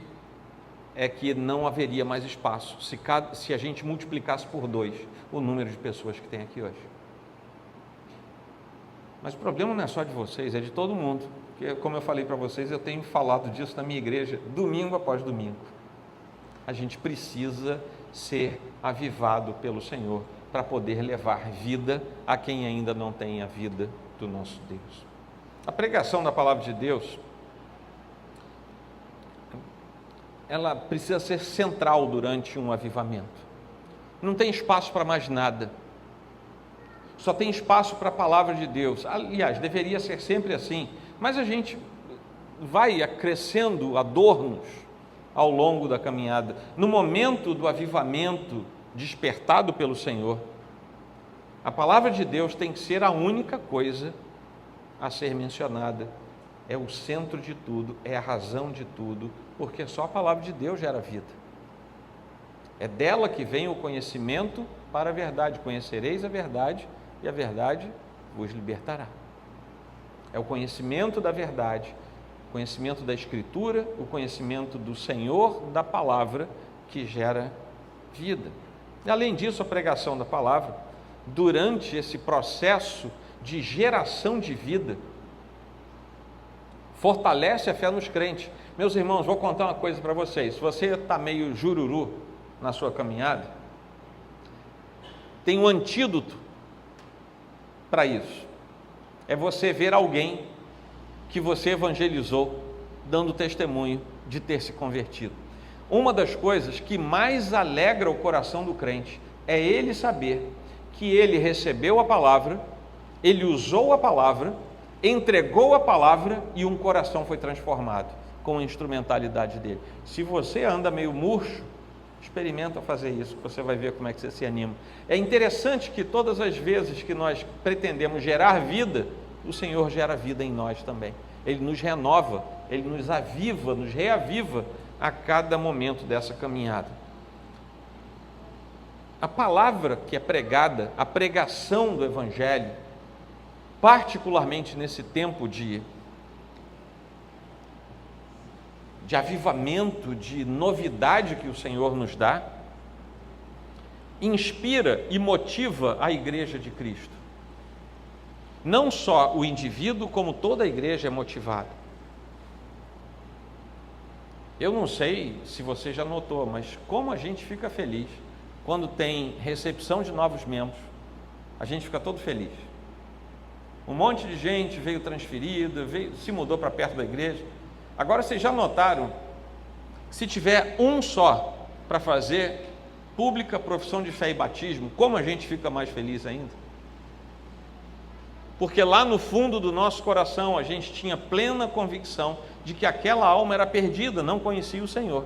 é que não haveria mais espaço se a gente multiplicasse por 2 o número de pessoas que tem aqui hoje. Mas o problema não é só de vocês, é de todo mundo. Porque, como eu falei para vocês, eu tenho falado disso na minha igreja, domingo após domingo. A gente precisa ser avivado pelo Senhor para poder levar vida a quem ainda não tem a vida do nosso Deus. A pregação da palavra de Deus, ela precisa ser central durante um avivamento. Não tem espaço para mais nada. Só tem espaço para a palavra de Deus. Aliás, deveria ser sempre assim, mas a gente vai acrescendo adornos ao longo da caminhada. No momento do avivamento despertado pelo Senhor, a palavra de Deus tem que ser a única coisa a ser mencionada. É o centro de tudo, é a razão de tudo, porque só a palavra de Deus gera vida. É dela que vem o conhecimento para a verdade. Conhecereis a verdade e a verdade vos libertará. É o conhecimento da verdade, o conhecimento da Escritura, o conhecimento do Senhor, da palavra, que gera vida. E, além disso, a pregação da palavra, durante esse processo de geração de vida, fortalece a fé nos crentes. Meus irmãos, vou contar uma coisa para vocês. Se você está meio jururu na sua caminhada, tem um antídoto para isso. É você ver alguém que você evangelizou, dando testemunho de ter se convertido. Uma das coisas que mais alegra o coração do crente é ele saber que ele recebeu a palavra, ele usou a palavra, entregou a palavra e um coração foi transformado com a instrumentalidade dele. Se você anda meio murcho, experimenta fazer isso, você vai ver como é que você se anima. É interessante que todas as vezes que nós pretendemos gerar vida, o Senhor gera vida em nós também. Ele nos renova, Ele nos aviva, nos reaviva a cada momento dessa caminhada. A palavra que é pregada, a pregação do Evangelho, particularmente nesse tempo de avivamento, de novidade que o Senhor nos dá, inspira e motiva a igreja de Cristo. Não só o indivíduo, como toda a igreja é motivada. Eu não sei se você já notou, mas como a gente fica feliz quando tem recepção de novos membros, a gente fica todo feliz. Um monte de gente veio transferida, se mudou para perto da igreja. Agora vocês já notaram, se tiver um só para fazer pública profissão de fé e batismo, como a gente fica mais feliz ainda? Porque lá no fundo do nosso coração a gente tinha plena convicção de que aquela alma era perdida, não conhecia o Senhor,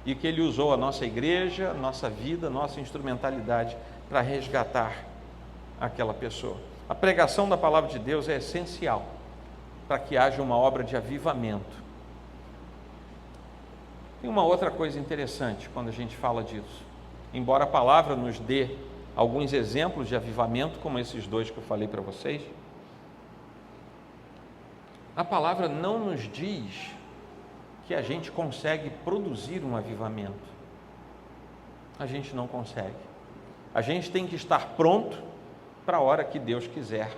e que Ele usou a nossa igreja, nossa vida, nossa instrumentalidade para resgatar aquela pessoa. A pregação da palavra de Deus é essencial para que haja uma obra de avivamento. Tem uma outra coisa interessante quando a gente fala disso. Embora a palavra nos dê alguns exemplos de avivamento, como esses dois que eu falei para vocês, a palavra não nos diz que a gente consegue produzir um avivamento. A gente não consegue. A gente tem que estar pronto para a hora que Deus quiser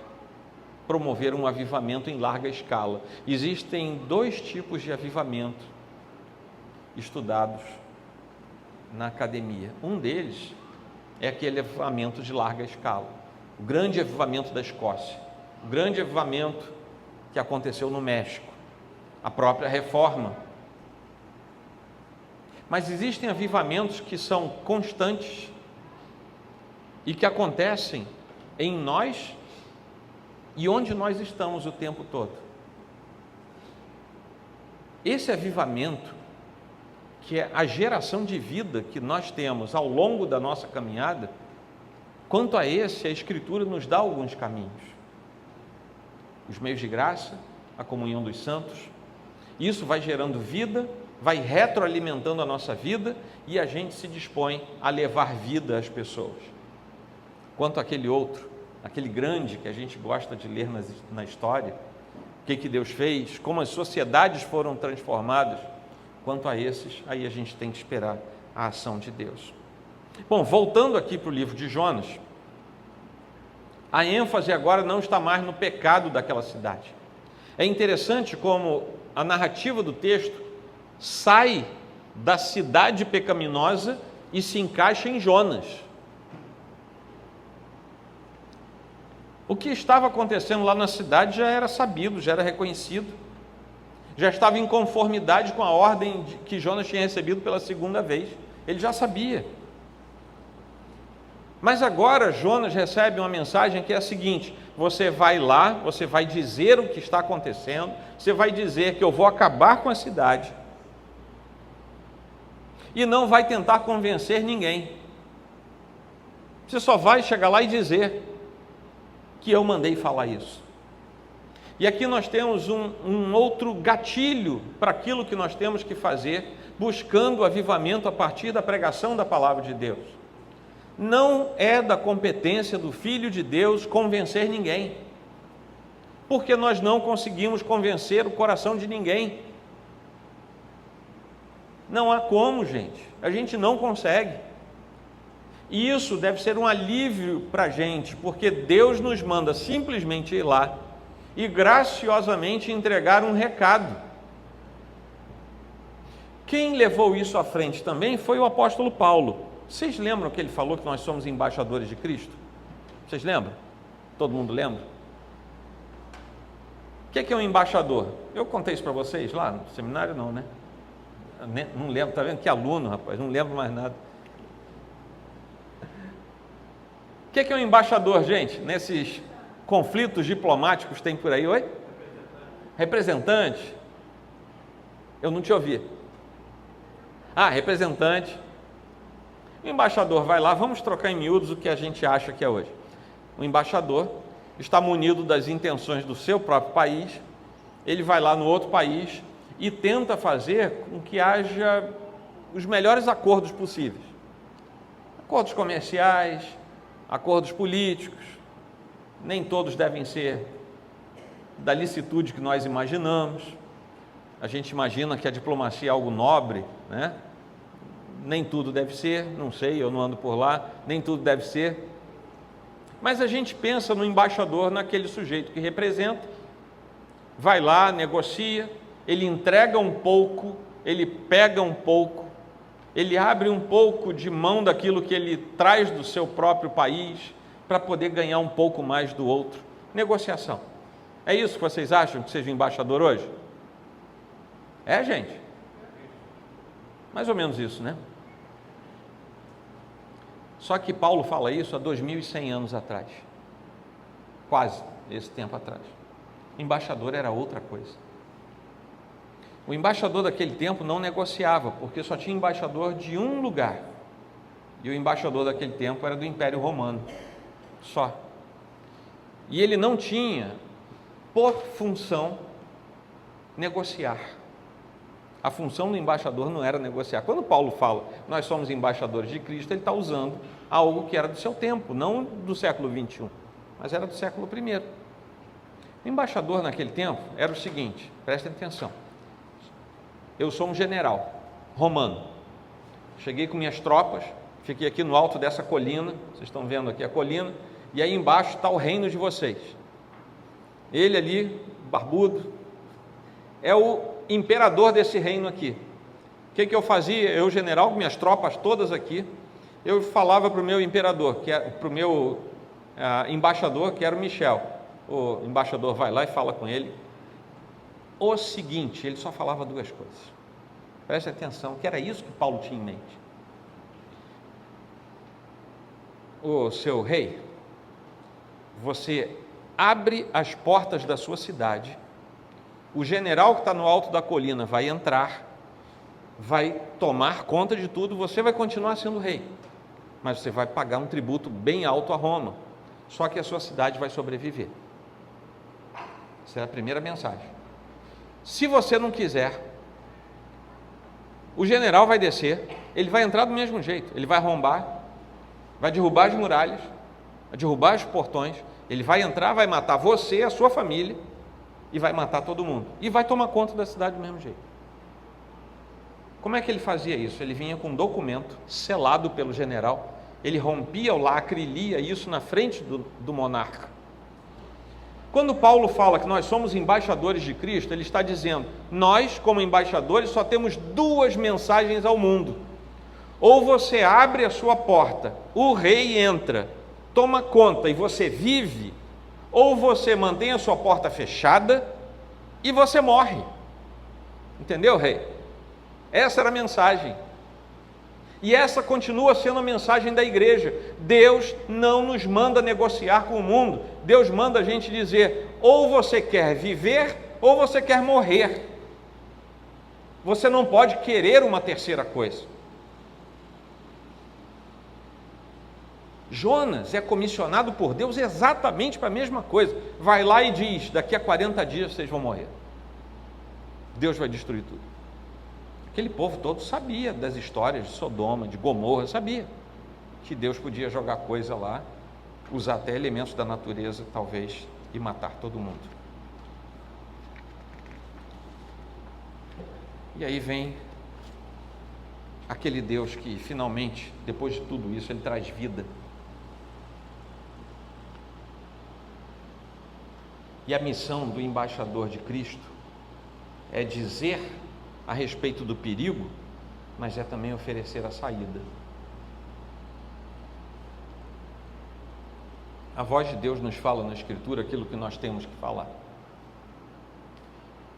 promover um avivamento em larga escala. Existem dois tipos de avivamento estudados na academia. Um deles é aquele avivamento de larga escala, o grande avivamento da Escócia, o grande avivamento que aconteceu no México, a própria reforma. Mas existem avivamentos que são constantes e que acontecem em nós e onde nós estamos o tempo todo. Esse avivamento, que é a geração de vida que nós temos ao longo da nossa caminhada, quanto a esse, a Escritura nos dá alguns caminhos. Os meios de graça, a comunhão dos santos, isso vai gerando vida, vai retroalimentando a nossa vida e a gente se dispõe a levar vida às pessoas. Quanto àquele outro, aquele grande que a gente gosta de ler na história, o que Deus fez, como as sociedades foram transformadas, quanto a esses, aí a gente tem que esperar a ação de Deus. Bom, voltando aqui para o livro de Jonas, a ênfase agora não está mais no pecado daquela cidade. É interessante como a narrativa do texto sai da cidade pecaminosa e se encaixa em Jonas. O que estava acontecendo lá na cidade já era sabido, já era reconhecido, já estava em conformidade com a ordem que Jonas tinha recebido pela segunda vez. Ele já sabia. Mas agora Jonas recebe uma mensagem que é a seguinte: você vai lá, você vai dizer o que está acontecendo, você vai dizer que eu vou acabar com a cidade e não vai tentar convencer ninguém. Você só vai chegar lá e dizer que eu mandei falar isso. E aqui nós temos um outro gatilho para aquilo que nós temos que fazer, buscando o avivamento a partir da pregação da palavra de Deus. Não é da competência do Filho de Deus convencer ninguém, porque nós não conseguimos convencer o coração de ninguém. Não há como, gente, a gente não consegue. E isso deve ser um alívio para a gente, porque Deus nos manda simplesmente ir lá e graciosamente entregar um recado. Quem levou isso à frente também foi o apóstolo Paulo. Vocês lembram que ele falou que nós somos embaixadores de Cristo? Vocês lembram? Todo mundo lembra? O que é um embaixador? Eu contei isso para vocês lá no seminário, não, né? Não lembro, está vendo? Que aluno, rapaz, não lembro mais nada. O que é um embaixador, gente? Nesses conflitos diplomáticos tem por aí, oi? Representante. Eu não te ouvi. Representante. O embaixador vai lá, vamos trocar em miúdos o que a gente acha que é hoje. O embaixador está munido das intenções do seu próprio país, ele vai lá no outro país e tenta fazer com que haja os melhores acordos possíveis. Acordos comerciais, acordos políticos, nem todos devem ser da licitude que nós imaginamos. A gente imagina que a diplomacia é algo nobre, né? Nem tudo deve ser, não sei, eu não ando por lá, nem tudo deve ser. Mas a gente pensa no embaixador, naquele sujeito que representa, vai lá, negocia, ele entrega um pouco ele pega um pouco, ele abre um pouco de mão daquilo que ele traz do seu próprio país para poder ganhar um pouco mais do outro. Negociação. É isso que vocês acham que seja embaixador hoje? É, gente? Mais ou menos isso, né? Só que Paulo fala isso há 2.100 anos atrás. Quase esse tempo atrás. Embaixador era outra coisa. O embaixador daquele tempo não negociava, porque só tinha embaixador de um lugar. E o embaixador daquele tempo era do Império Romano. Só. E ele não tinha, por função, negociar. A função do embaixador não era negociar. Quando Paulo fala, nós somos embaixadores de Cristo, ele está usando algo que era do seu tempo, não do século 21, mas era do século I. O embaixador naquele tempo era o seguinte, prestem atenção. Eu sou um general romano. Cheguei com minhas tropas, fiquei aqui no alto dessa colina, vocês estão vendo aqui a colina, e aí embaixo está o reino de vocês. Ele ali, barbudo, é o imperador desse reino aqui. O que eu fazia? Eu, general, com minhas tropas todas aqui, eu falava para o meu imperador, para o meu embaixador, que era o Michel. O embaixador vai lá e fala com ele. O seguinte, ele só falava duas coisas. Preste atenção, que era isso que Paulo tinha em mente. O seu rei, você abre as portas da sua cidade, o general que está no alto da colina vai entrar, vai tomar conta de tudo, você vai continuar sendo rei, mas você vai pagar um tributo bem alto a Roma, só que a sua cidade vai sobreviver. Essa é a primeira mensagem. Se você não quiser, o general vai descer, ele vai entrar do mesmo jeito, ele vai arrombar, vai derrubar as muralhas, vai derrubar os portões, ele vai entrar, vai matar você, a sua família, e vai matar todo mundo, e vai tomar conta da cidade do mesmo jeito. Como é que ele fazia isso? Ele vinha com um documento selado pelo general, ele rompia o lacre e lia isso na frente do monarca. Quando Paulo fala que nós somos embaixadores de Cristo, ele está dizendo, nós como embaixadores só temos duas mensagens ao mundo. Ou você abre a sua porta, o rei entra, toma conta e você vive, ou você mantém a sua porta fechada e você morre. Entendeu, rei? Essa era a mensagem. E essa continua sendo a mensagem da igreja. Deus não nos manda negociar com o mundo. Deus manda a gente dizer, ou você quer viver, ou você quer morrer. Você não pode querer uma terceira coisa. Jonas é comissionado por Deus exatamente para a mesma coisa. Vai lá e diz, daqui a 40 dias vocês vão morrer. Deus vai destruir tudo. Aquele povo todo sabia das histórias de Sodoma, de Gomorra, sabia que Deus podia jogar coisa lá, usar até elementos da natureza, talvez, e matar todo mundo. E aí vem aquele Deus que, finalmente, depois de tudo isso, ele traz vida. E a missão do embaixador de Cristo é dizer a respeito do perigo, mas é também oferecer a saída. A voz de Deus nos fala na Escritura aquilo que nós temos que falar.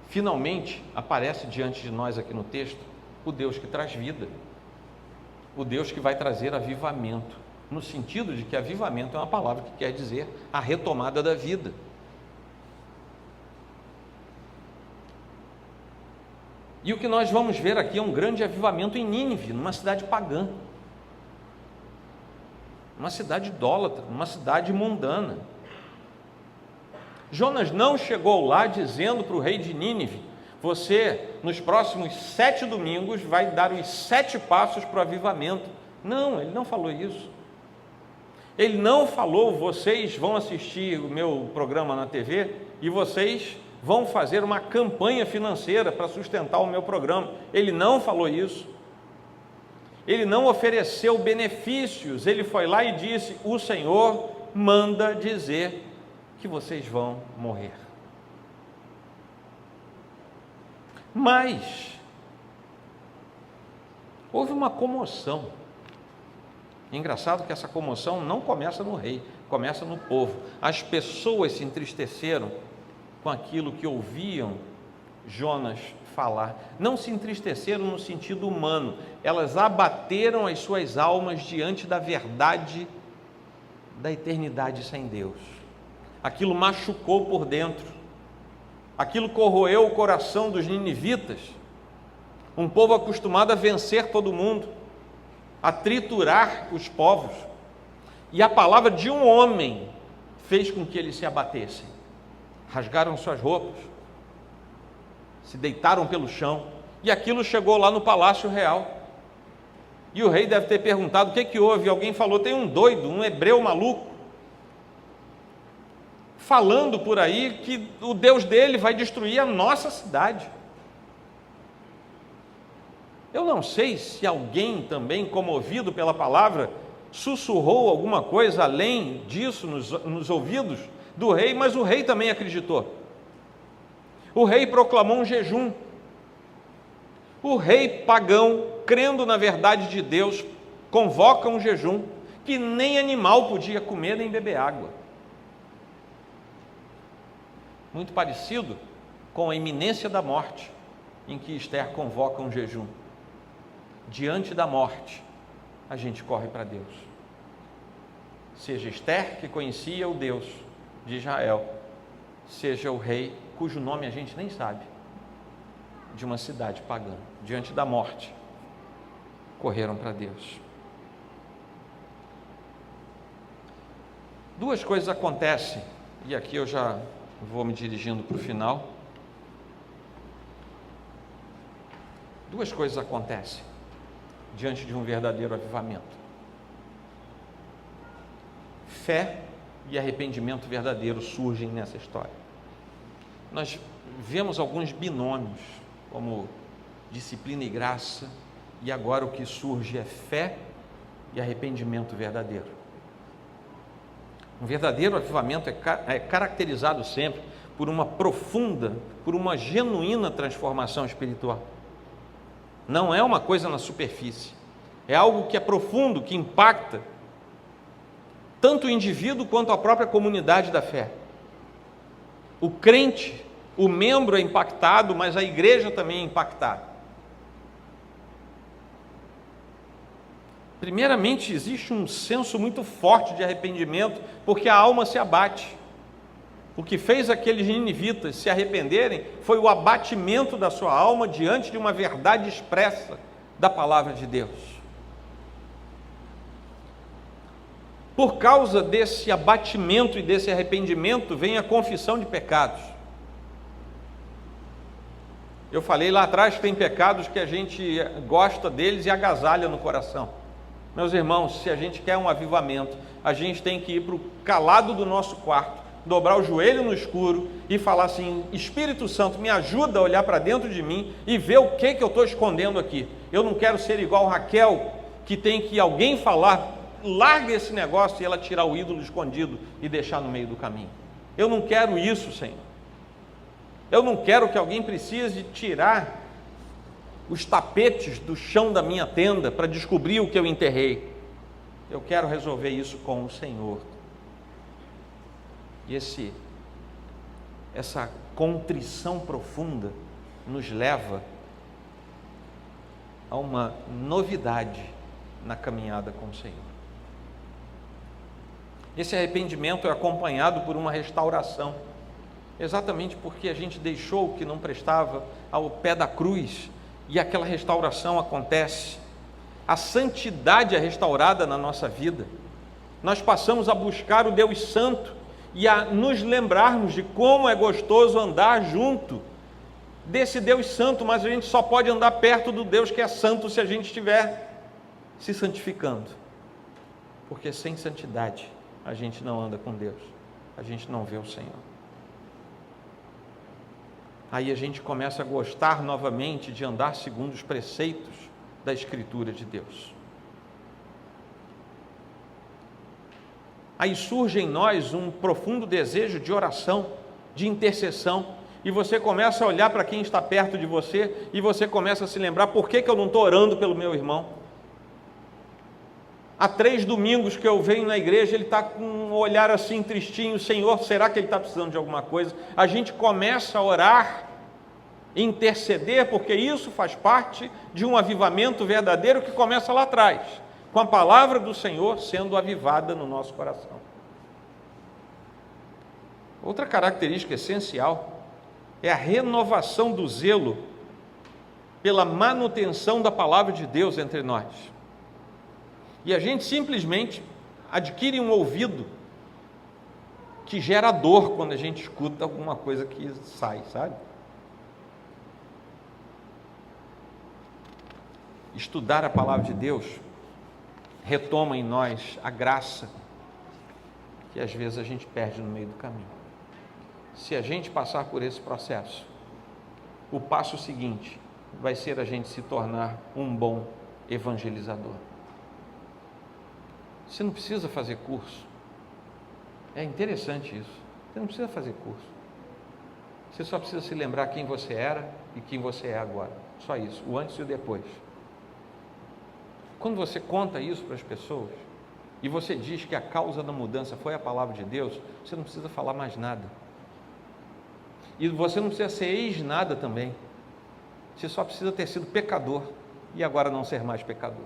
Finalmente aparece diante de nós aqui no texto o Deus que traz vida, o Deus que vai trazer avivamento, no sentido de que avivamento é uma palavra que quer dizer a retomada da vida. E o que nós vamos ver aqui é um grande avivamento em Nínive, numa cidade pagã, uma cidade idólatra, uma cidade mundana. Jonas não chegou lá dizendo para o rei de Nínive, você nos próximos 7 domingos vai dar os 7 passos para o avivamento. Não, ele não falou isso. Ele não falou, vocês vão assistir o meu programa na TV e vocês vão fazer uma campanha financeira para sustentar o meu programa. Ele não falou isso. Ele não ofereceu benefícios. Ele foi lá e disse, o Senhor manda dizer que vocês vão morrer. Mas houve uma comoção. É engraçado que essa comoção não começa no rei, começa no povo. As pessoas se entristeceram com aquilo que ouviam Jonas falar. Não se entristeceram no sentido humano, elas abateram as suas almas diante da verdade da eternidade sem Deus. Aquilo machucou por dentro, aquilo corroeu o coração dos ninivitas, um povo acostumado a vencer todo mundo, a triturar os povos, e a palavra de um homem fez com que eles se abatessem, rasgaram suas roupas, se deitaram pelo chão, e aquilo chegou lá no palácio real, e o rei deve ter perguntado: o que houve? Alguém falou: tem um doido, um hebreu maluco, falando por aí que o Deus dele vai destruir a nossa cidade. Eu não sei se alguém também, comovido pela palavra, sussurrou alguma coisa além disso nos ouvidos do rei, mas o rei também acreditou. O rei proclamou um jejum. O rei pagão, crendo na verdade de Deus, convoca um jejum que nem animal podia comer nem beber água. Muito parecido com a iminência da morte, em que Esther convoca um jejum. Diante da morte, a gente corre para Deus. Seja Esther, que conhecia o Deus de Israel, seja o rei, cujo nome a gente nem sabe, de uma cidade pagã. Diante da morte, correram para Deus. Duas coisas acontecem, e aqui eu já vou me dirigindo para o final. Duas coisas acontecem diante de um verdadeiro avivamento: fé e arrependimento verdadeiro surgem nessa história. Nós vemos alguns binômios, como disciplina e graça, e agora o que surge é fé e arrependimento verdadeiro. Um verdadeiro avivamento é caracterizado sempre por uma profunda, por uma genuína transformação espiritual. Não é uma coisa na superfície, é algo que é profundo, que impacta tanto o indivíduo quanto a própria comunidade da fé. O crente, o membro é impactado, mas a igreja também é impactada. Primeiramente, existe um senso muito forte de arrependimento, porque a alma se abate. O que fez aqueles ninivitas se arrependerem foi o abatimento da sua alma diante de uma verdade expressa da palavra de Deus. Por causa desse abatimento e desse arrependimento, vem a confissão de pecados. Eu falei lá atrás que tem pecados que a gente gosta deles e agasalha no coração. Meus irmãos, se a gente quer um avivamento, a gente tem que ir para o calado do nosso quarto, dobrar o joelho no escuro e falar assim: Espírito Santo, me ajuda a olhar para dentro de mim e ver o que eu estou escondendo aqui. Eu não quero ser igual Raquel, que tem que alguém falar: larga esse negócio, e ela tirar o ídolo escondido e deixar no meio do caminho. Eu não quero isso, Senhor. Eu não quero que alguém precise tirar os tapetes do chão da minha tenda para descobrir o que eu enterrei. Eu quero resolver isso com o Senhor. E essa contrição profunda nos leva a uma novidade na caminhada com o Senhor. Esse arrependimento é acompanhado por uma restauração, exatamente porque a gente deixou o que não prestava ao pé da cruz, e aquela restauração acontece. A santidade é restaurada na nossa vida. Nós passamos a buscar o Deus Santo e a nos lembrarmos de como é gostoso andar junto desse Deus Santo, mas a gente só pode andar perto do Deus que é santo se a gente estiver se santificando, porque sem santidade a gente não anda com Deus, a gente não vê o Senhor. Aí a gente começa a gostar novamente de andar segundo os preceitos da Escritura de Deus. Aí surge em nós um profundo desejo de oração, de intercessão. e você começa a olhar para quem está perto de você, e você começa a se lembrar: por que eu não estou orando pelo meu irmão? Há 3 domingos que eu venho na igreja, ele está com um olhar assim tristinho: Senhor, será que ele está precisando de alguma coisa? A gente começa a orar, interceder, porque isso faz parte de um avivamento verdadeiro que começa lá atrás, com a palavra do Senhor sendo avivada no nosso coração. Outra característica essencial é a renovação do zelo pela manutenção da palavra de Deus entre nós. E a gente simplesmente adquire um ouvido que gera dor quando a gente escuta alguma coisa que sai, sabe? Estudar a palavra de Deus retoma em nós a graça que às vezes a gente perde no meio do caminho. Se a gente passar por esse processo, o passo seguinte vai ser a gente se tornar um bom evangelizador. Você não precisa fazer curso. É interessante isso. Você não precisa fazer curso. Você só precisa se lembrar quem você era e quem você é agora. Só isso, o antes e o depois. Quando você conta isso para as pessoas e você diz que a causa da mudança foi a palavra de Deus, você não precisa falar mais nada. E você não precisa ser ex-nada também. Você só precisa ter sido pecador e agora não ser mais pecador,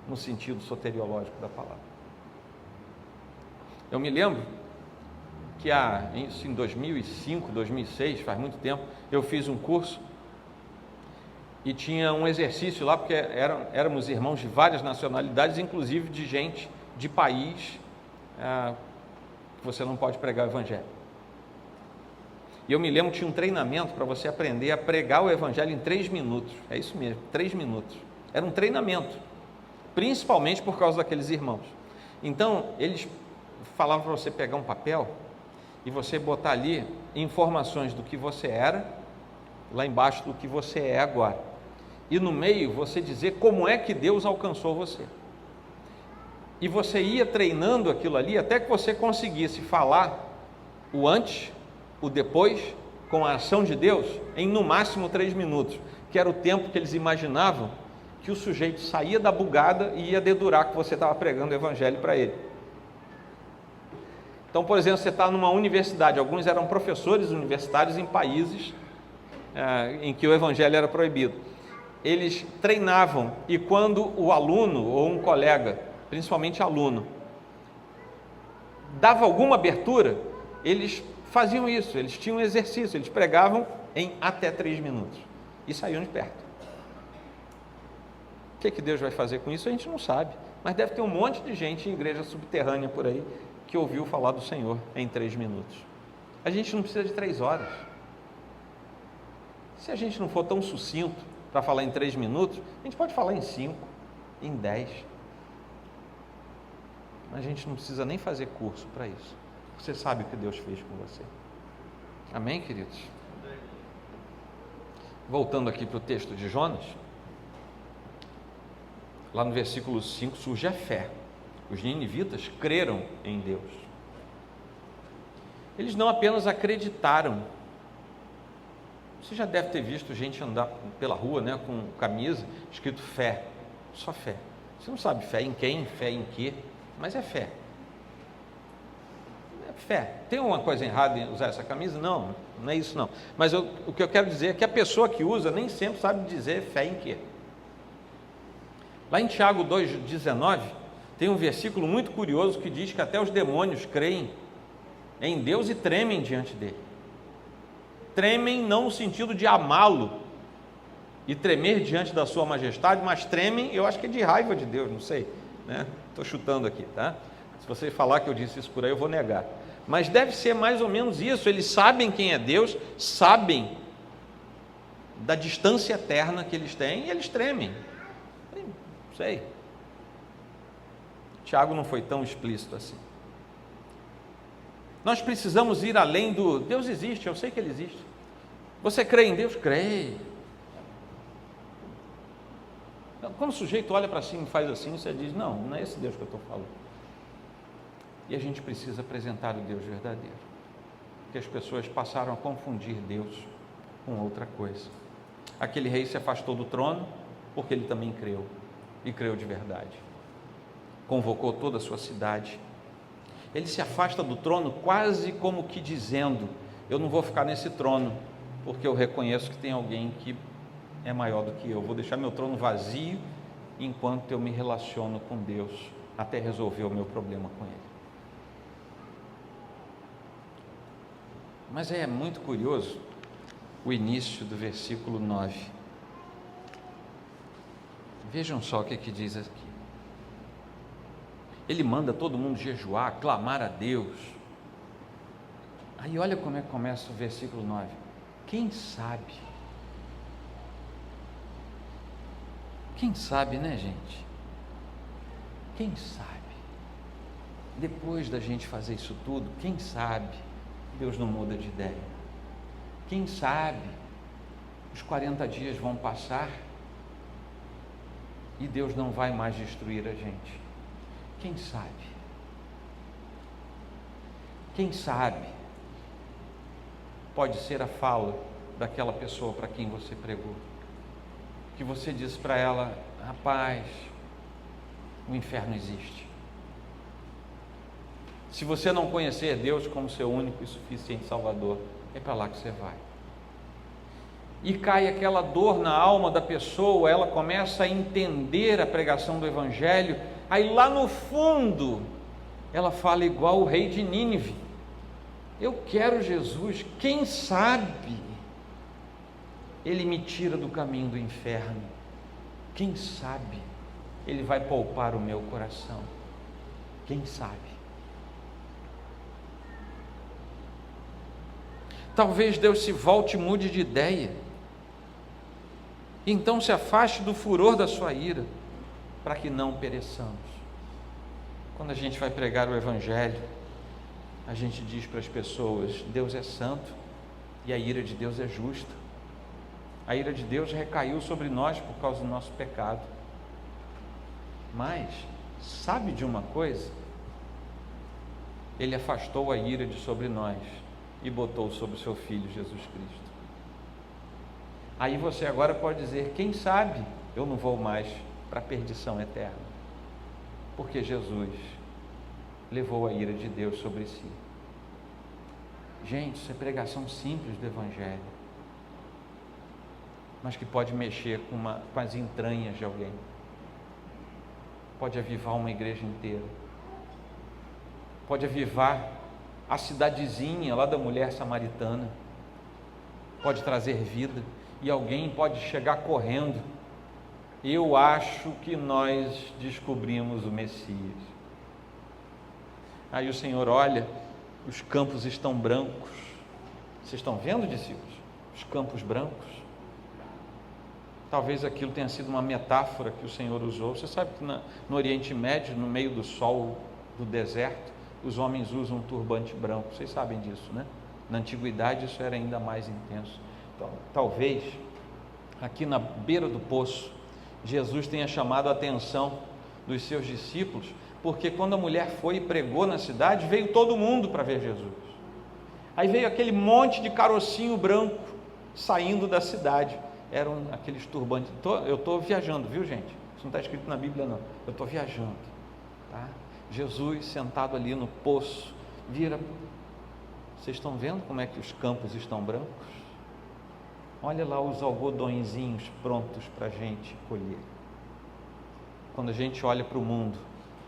no sentido soteriológico da palavra. Eu me lembro que em 2005, 2006, faz muito tempo, eu fiz um curso e tinha um exercício lá, porque éramos irmãos de várias nacionalidades, inclusive de gente de país que você não pode pregar o evangelho. E eu me lembro que tinha um treinamento para você aprender a pregar o evangelho em 3 minutos. É isso mesmo, 3 minutos. Era um treinamento, principalmente por causa daqueles irmãos. Então, eles falavam para você pegar um papel e você botar ali informações do que você era, lá embaixo do que você é agora. E no meio você dizer como é que Deus alcançou você. E você ia treinando aquilo ali até que você conseguisse falar o antes, o depois, com a ação de Deus, em no máximo 3 minutos, que era o tempo que eles imaginavam que o sujeito saía da bugada e ia dedurar que você estava pregando o evangelho para ele. Então, por exemplo, você está numa universidade, alguns eram professores universitários em países em que o evangelho era proibido. Eles treinavam, e quando o aluno ou um colega, principalmente aluno, dava alguma abertura, eles faziam isso, eles tinham um exercício, eles pregavam em até 3 minutos e saíam de perto. O que Deus vai fazer com isso a gente não sabe, mas deve ter um monte de gente em igreja subterrânea por aí que ouviu falar do Senhor em 3 minutos. A gente não precisa de 3 horas. Se a gente não for tão sucinto para falar em 3 minutos, a gente pode falar em 5, em 10. Mas a gente não precisa nem fazer curso para isso. Você sabe o que Deus fez com você. Amém, queridos? Voltando aqui para o texto de Jonas, lá no versículo 5 surge a fé. Os ninivitas creram em Deus. Eles não apenas acreditaram. Você já deve ter visto gente andar pela rua, né, com camisa escrito fé, só fé. Você não sabe fé em quem, fé em quê, mas é fé. É fé. Tem uma coisa errada em usar essa camisa? Não, não é isso não. Mas o que eu quero dizer é que a pessoa que usa nem sempre sabe dizer fé em quê. Lá em Tiago 2,19, tem um versículo muito curioso que diz que até os demônios creem em Deus e tremem diante dele. Tremem não no sentido de amá-lo e tremer diante da sua majestade, mas tremem, eu acho que é de raiva de Deus, não sei, né? Estou chutando aqui, tá? Se você falar que eu disse isso por aí, eu vou negar. Mas deve ser mais ou menos isso. Eles sabem quem é Deus, sabem da distância eterna que eles têm e eles tremem. Não sei. Tiago não foi tão explícito assim. Nós precisamos ir além do Deus existe, eu sei que Ele existe. Você crê em Deus? Crê. Quando o sujeito olha para cima e faz assim, você diz, não é esse Deus que eu estou falando. E a gente precisa apresentar o Deus verdadeiro. porque as pessoas passaram a confundir Deus com outra coisa. Aquele rei se afastou do trono porque ele também creu, e creu de verdade. Convocou toda a sua cidade. Ele se afasta do trono quase como que dizendo: eu não vou ficar nesse trono, porque eu reconheço que tem alguém que é maior do que eu. Vou deixar meu trono vazio enquanto eu me relaciono com Deus, até resolver o meu problema com Ele. Mas é muito curioso o início do versículo 9. Vejam só o que diz aqui. Ele manda todo mundo jejuar, clamar a Deus. Aí olha como é que começa o versículo 9. Quem sabe? Quem sabe, né, gente? Quem sabe? Depois da gente fazer isso tudo, quem sabe Deus não muda de ideia? Quem sabe os 40 dias vão passar e Deus não vai mais destruir a gente? Quem sabe? Quem sabe? Pode ser a fala daquela pessoa para quem você pregou, que você disse para ela: rapaz, o inferno existe. Se você não conhecer Deus como seu único e suficiente Salvador, é para lá que você vai. E cai aquela dor na alma da pessoa, ela começa a entender a pregação do Evangelho, aí lá no fundo, ela fala igual o rei de Nínive: eu quero Jesus, quem sabe Ele me tira do caminho do inferno, quem sabe Ele vai poupar o meu coração, quem sabe? Talvez Deus se volte e mude de ideia, então se afaste do furor da sua ira, para que não pereçamos. Quando a gente vai pregar o Evangelho, a gente diz para as pessoas: Deus é santo e a ira de Deus é justa. A ira de Deus recaiu sobre nós por causa do nosso pecado. Mas, sabe de uma coisa? Ele afastou a ira de sobre nós e botou sobre o seu Filho Jesus Cristo. Aí você agora pode dizer: quem sabe eu não vou mais para a perdição eterna, porque Jesus levou a ira de Deus sobre si. Gente, isso é pregação simples do Evangelho, mas que pode mexer com as entranhas de alguém, pode avivar uma igreja inteira, pode avivar a cidadezinha lá da mulher samaritana, pode trazer vida, e alguém pode chegar correndo: eu acho que nós descobrimos o Messias. Aí o Senhor olha, os campos estão brancos. Vocês estão vendo, discípulos? Os campos brancos. Talvez aquilo tenha sido uma metáfora que o Senhor usou. Você sabe que no Oriente Médio, no meio do sol do deserto, os homens usam um turbante branco. Vocês sabem disso, né? Na antiguidade isso era ainda mais intenso. Então, talvez aqui na beira do poço Jesus tenha chamado a atenção dos seus discípulos, porque quando a mulher foi e pregou na cidade, veio todo mundo para ver Jesus. Aí veio aquele monte de carocinho branco saindo da cidade. Eram aqueles turbantes. Eu estou viajando, viu, gente? Isso não está escrito na Bíblia, não. Eu estou viajando, tá? Jesus sentado ali no poço, vira: vocês estão vendo como é que os campos estão brancos? Olha lá os algodõezinhos prontos para a gente colher. Quando a gente olha para o mundo,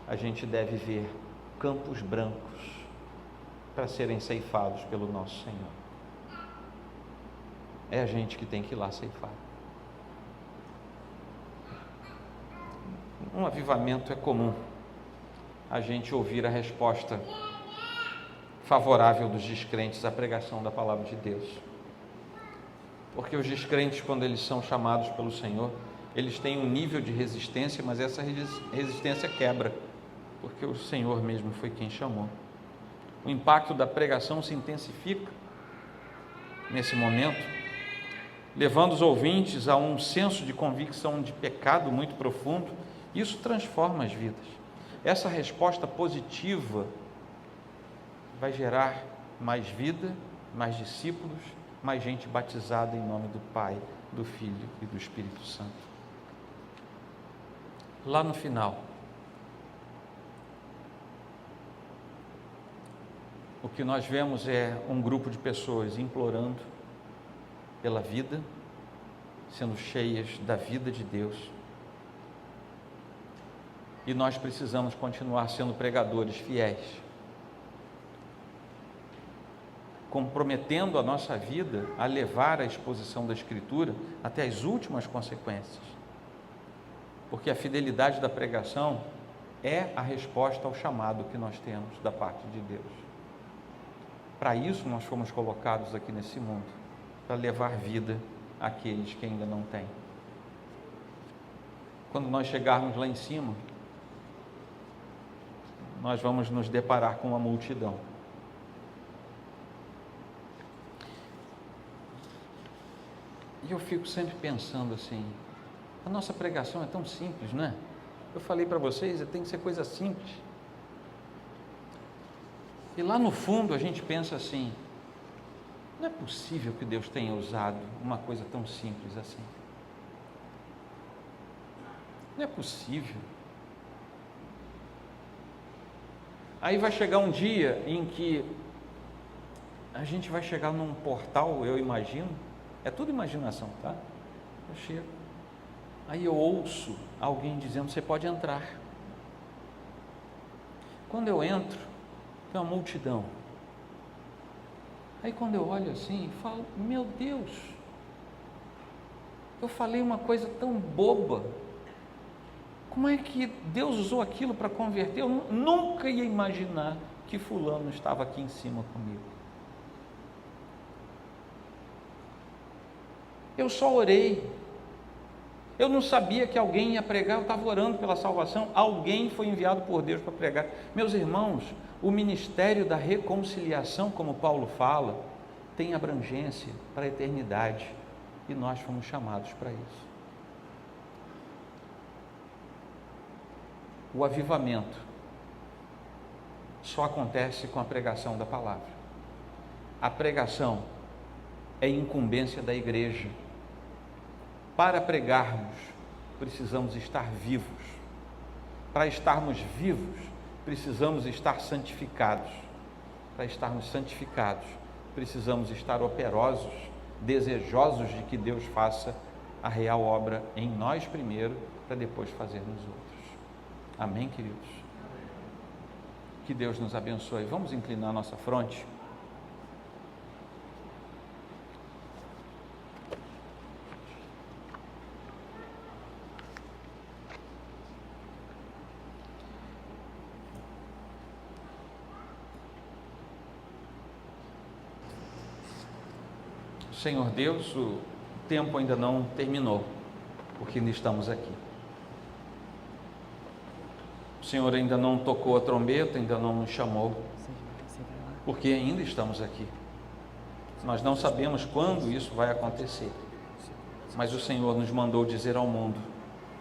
a gente deve ver campos brancos para serem ceifados pelo nosso Senhor. É a gente que tem que ir lá ceifar. Um avivamento é comum a gente ouvir a resposta favorável dos descrentes à pregação da palavra de Deus. Porque os descrentes, quando eles são chamados pelo Senhor, eles têm um nível de resistência, mas essa resistência quebra, porque o Senhor mesmo foi quem chamou. O impacto da pregação se intensifica nesse momento, levando os ouvintes a um senso de convicção de pecado muito profundo. Isso transforma as vidas. Essa resposta positiva vai gerar mais vida mais discípulos, mais gente batizada em nome do Pai, do Filho e do Espírito Santo. Lá no final, o que nós vemos é um grupo de pessoas implorando pela vida, sendo cheias da vida de Deus. E nós precisamos continuar sendo pregadores fiéis, comprometendo a nossa vida a levar a exposição da Escritura até as últimas consequências, porque a fidelidade da pregação é a resposta ao chamado que nós temos da parte de Deus. Para isso nós fomos colocados aqui nesse mundo, para levar vida àqueles que ainda não têm. Quando nós chegarmos lá em cima, nós vamos nos deparar com uma multidão. E eu fico sempre pensando assim, a nossa pregação é tão simples, não é? Eu falei para vocês, tem que ser coisa simples. E lá no fundo a gente pensa assim, não é possível que Deus tenha usado uma coisa tão simples assim. Não é possível. Aí vai chegar um dia em que a gente vai chegar num portal, eu imagino, é tudo imaginação, tá? Eu chego, aí eu ouço alguém dizendo, você pode entrar. Quando eu entro, tem uma multidão. Aí quando eu olho assim, falo, meu Deus, eu falei uma coisa tão boba, como é que Deus usou aquilo para converter? Eu nunca ia imaginar que fulano estava aqui em cima comigo. Eu só orei. Eu não sabia que alguém ia pregar, eu estava orando pela salvação. Alguém foi enviado por Deus para pregar. Meus irmãos, o ministério da reconciliação, como Paulo fala, tem abrangência para a eternidade. E nós fomos chamados para isso. O avivamento só acontece com a pregação da palavra. A pregação é incumbência da igreja. Para pregarmos, precisamos estar vivos. Para estarmos vivos, precisamos estar santificados. Para estarmos santificados, precisamos estar operosos, desejosos de que Deus faça a real obra em nós primeiro, para depois fazer nos outros. Amém, queridos? Que Deus nos abençoe. Vamos inclinar nossa fronte. Senhor Deus, o tempo ainda não terminou, porque ainda estamos aqui. O Senhor ainda não tocou a trombeta, ainda não nos chamou, porque ainda estamos aqui. Nós não sabemos quando isso vai acontecer, mas o Senhor nos mandou dizer ao mundo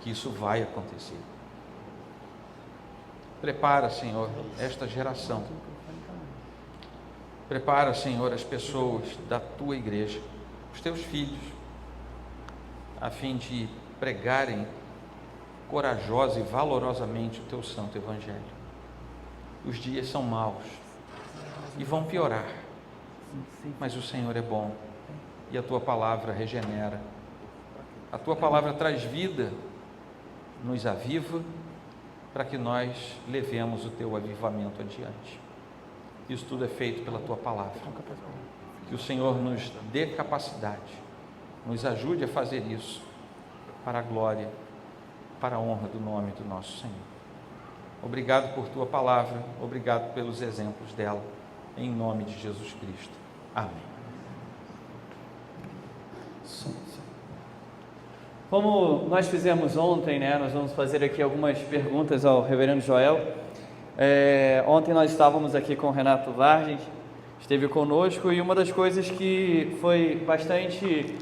que isso vai acontecer. Prepara, Senhor, esta geração. Prepara, Senhor, as pessoas da Tua igreja, os Teus filhos, a fim de pregarem corajosa e valorosamente o Teu santo Evangelho. Os dias são maus e vão piorar, mas o Senhor é bom e a Tua palavra regenera. A Tua palavra traz vida, nos aviva, para que nós levemos o Teu avivamento adiante. Isso tudo é feito pela Tua palavra. Que o Senhor nos dê capacidade, nos ajude a fazer isso, para a glória, para a honra do nome do nosso Senhor. Obrigado por Tua palavra, obrigado pelos exemplos dela, em nome de Jesus Cristo. Amém. Como nós fizemos ontem, nós vamos fazer aqui algumas perguntas ao reverendo Joel. Ontem nós estávamos aqui com o Renato Vargens, esteve conosco, e uma das coisas que foi bastante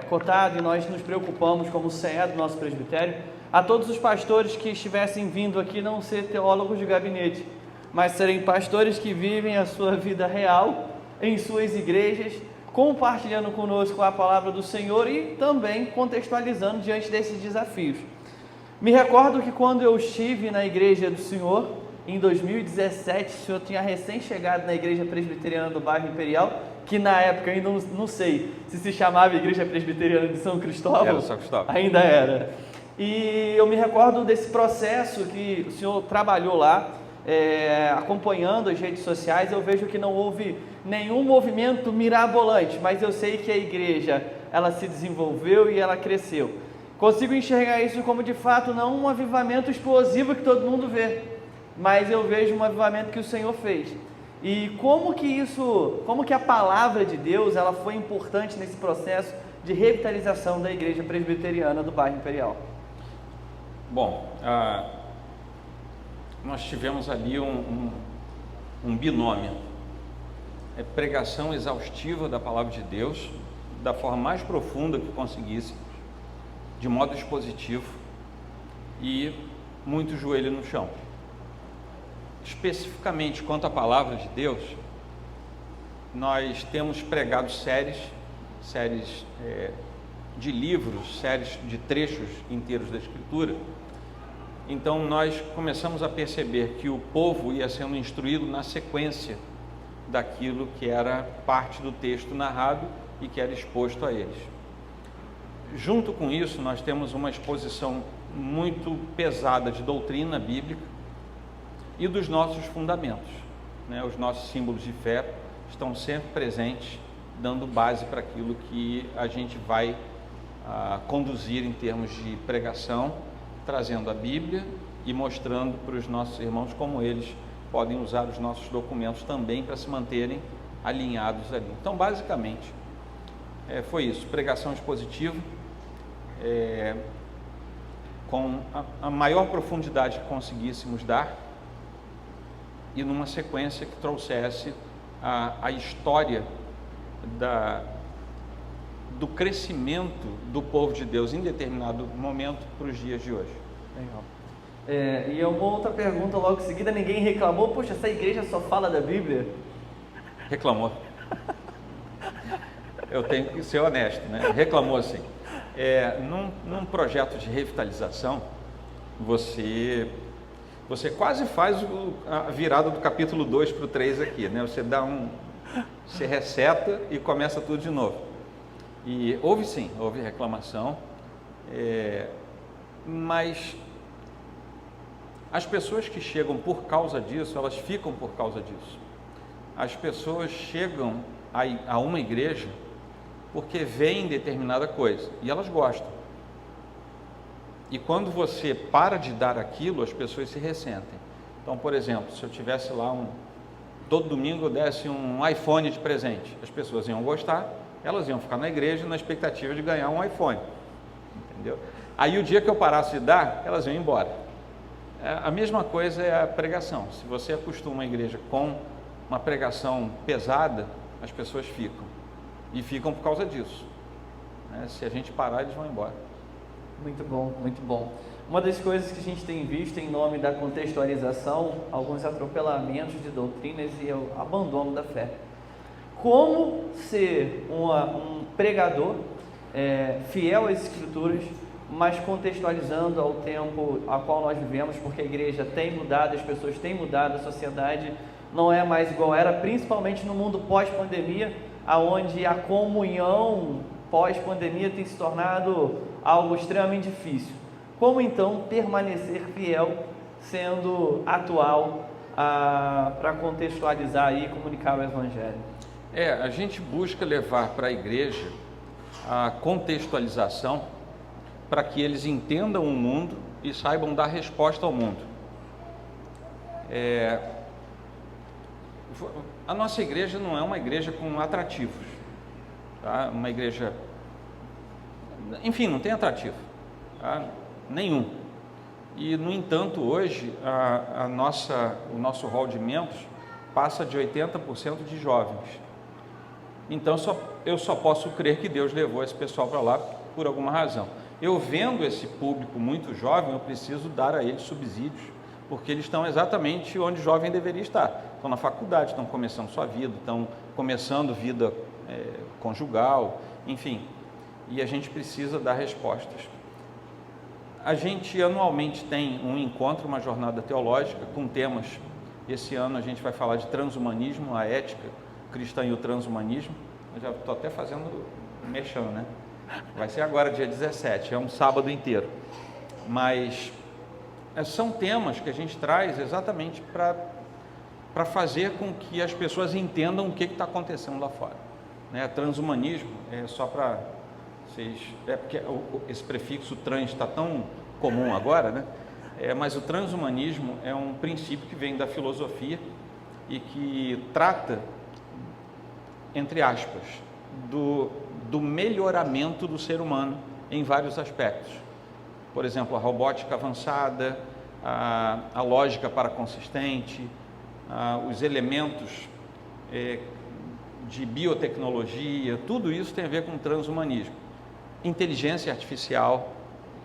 cotado, e nós nos preocupamos como CE do nosso presbitério, a todos os pastores que estivessem vindo aqui não ser teólogos de gabinete, mas serem pastores que vivem a sua vida real em suas igrejas, compartilhando conosco a palavra do Senhor e também contextualizando diante desses desafios. Me recordo que quando eu estive na igreja do Senhor, em 2017, o Senhor tinha recém-chegado na igreja presbiteriana do bairro Imperial, que na época ainda não sei se chamava Igreja Presbiteriana de São Cristóvão. Era São Cristóvão. Ainda era. E eu me recordo desse processo que o Senhor trabalhou lá, acompanhando as redes sociais. Eu vejo que não houve nenhum movimento mirabolante, mas eu sei que a igreja, ela se desenvolveu e ela cresceu. Consigo enxergar isso como, de fato, não um avivamento explosivo que todo mundo vê, mas eu vejo um avivamento que o Senhor fez. E como que a palavra de Deus, ela foi importante nesse processo de revitalização da igreja presbiteriana do bairro Imperial? Bom, nós tivemos ali um binômio, pregação exaustiva da palavra de Deus, da forma mais profunda que conseguíssemos, de modo expositivo, e muito joelho no chão. Especificamente quanto à palavra de Deus, nós temos pregado séries de livros, séries de trechos inteiros da Escritura. Então nós começamos a perceber que o povo ia sendo instruído na sequência daquilo que era parte do texto narrado e que era exposto a eles. Junto com isso, nós temos uma exposição muito pesada de doutrina bíblica e dos nossos fundamentos, né? Os nossos símbolos de fé estão sempre presentes, dando base para aquilo que a gente vai conduzir em termos de pregação, trazendo a Bíblia e mostrando para os nossos irmãos como eles podem usar os nossos documentos também para se manterem alinhados ali. Então, basicamente, foi isso, pregação expositiva, com a maior profundidade que conseguíssemos dar, e numa sequência que trouxesse a história do crescimento do povo de Deus em determinado momento para os dias de hoje. Legal. E uma outra pergunta logo em seguida: ninguém reclamou? Poxa, essa igreja só fala da Bíblia? Reclamou. Eu tenho que ser honesto, né? Reclamou sim. Num projeto de revitalização, você quase faz a virada do capítulo 2 para o 3 aqui, né? Você reseta e começa tudo de novo. E houve reclamação, mas as pessoas que chegam por causa disso, elas ficam por causa disso. As pessoas chegam a uma igreja porque veem determinada coisa e elas gostam. E quando você para de dar aquilo, as pessoas se ressentem. Então, por exemplo, se eu tivesse lá todo domingo eu desse um iPhone de presente, as pessoas iam gostar, elas iam ficar na igreja na expectativa de ganhar um iPhone, entendeu? Aí o dia que eu parasse de dar, elas iam embora. A mesma coisa é a pregação. Se você acostuma a igreja com uma pregação pesada, as pessoas ficam, e ficam por causa disso, né? Se a gente parar, eles vão embora. Muito bom, muito bom. Uma das coisas que a gente tem visto em nome da contextualização, alguns atropelamentos de doutrinas e o abandono da fé. Como ser um pregador fiel às Escrituras, mas contextualizando ao tempo a qual nós vivemos, porque a igreja tem mudado, as pessoas têm mudado, a sociedade não é mais igual era, principalmente no mundo pós-pandemia, onde a comunhão pós-pandemia tem se tornado algo extremamente difícil. Como então permanecer fiel, sendo atual, para contextualizar e comunicar o Evangelho? A gente busca levar para a igreja a contextualização para que eles entendam o mundo e saibam dar resposta ao mundo. A nossa igreja não é uma igreja com atrativos, tá? Uma igreja, enfim, não tem atrativo, tá? Nenhum. E, no entanto, hoje o nosso hall de membros passa de 80% de jovens. Então eu só posso crer que Deus levou esse pessoal para lá por alguma razão. Eu vendo esse público muito jovem, eu preciso dar a eles subsídios porque eles estão exatamente onde o jovem deveria estar. Estão na faculdade, estão começando sua vida, estão começando vida conjugal, enfim. E a gente precisa dar respostas. A gente anualmente tem um encontro, uma jornada teológica com temas. Esse ano a gente vai falar de transhumanismo, a ética cristã e o transhumanismo. Eu já estou até fazendo merchan, né? Vai ser agora, dia 17, é um sábado inteiro. Mas são temas que a gente traz exatamente para fazer com que as pessoas entendam o que está acontecendo lá fora. Né? Transhumanismo, só para vocês... porque esse prefixo trans está tão comum agora, né? Mas o transhumanismo é um princípio que vem da filosofia e que trata, entre aspas, do melhoramento do ser humano em vários aspectos. Por exemplo, a robótica avançada, a lógica paraconsistente, os elementos de biotecnologia, tudo isso tem a ver com transhumanismo. Inteligência artificial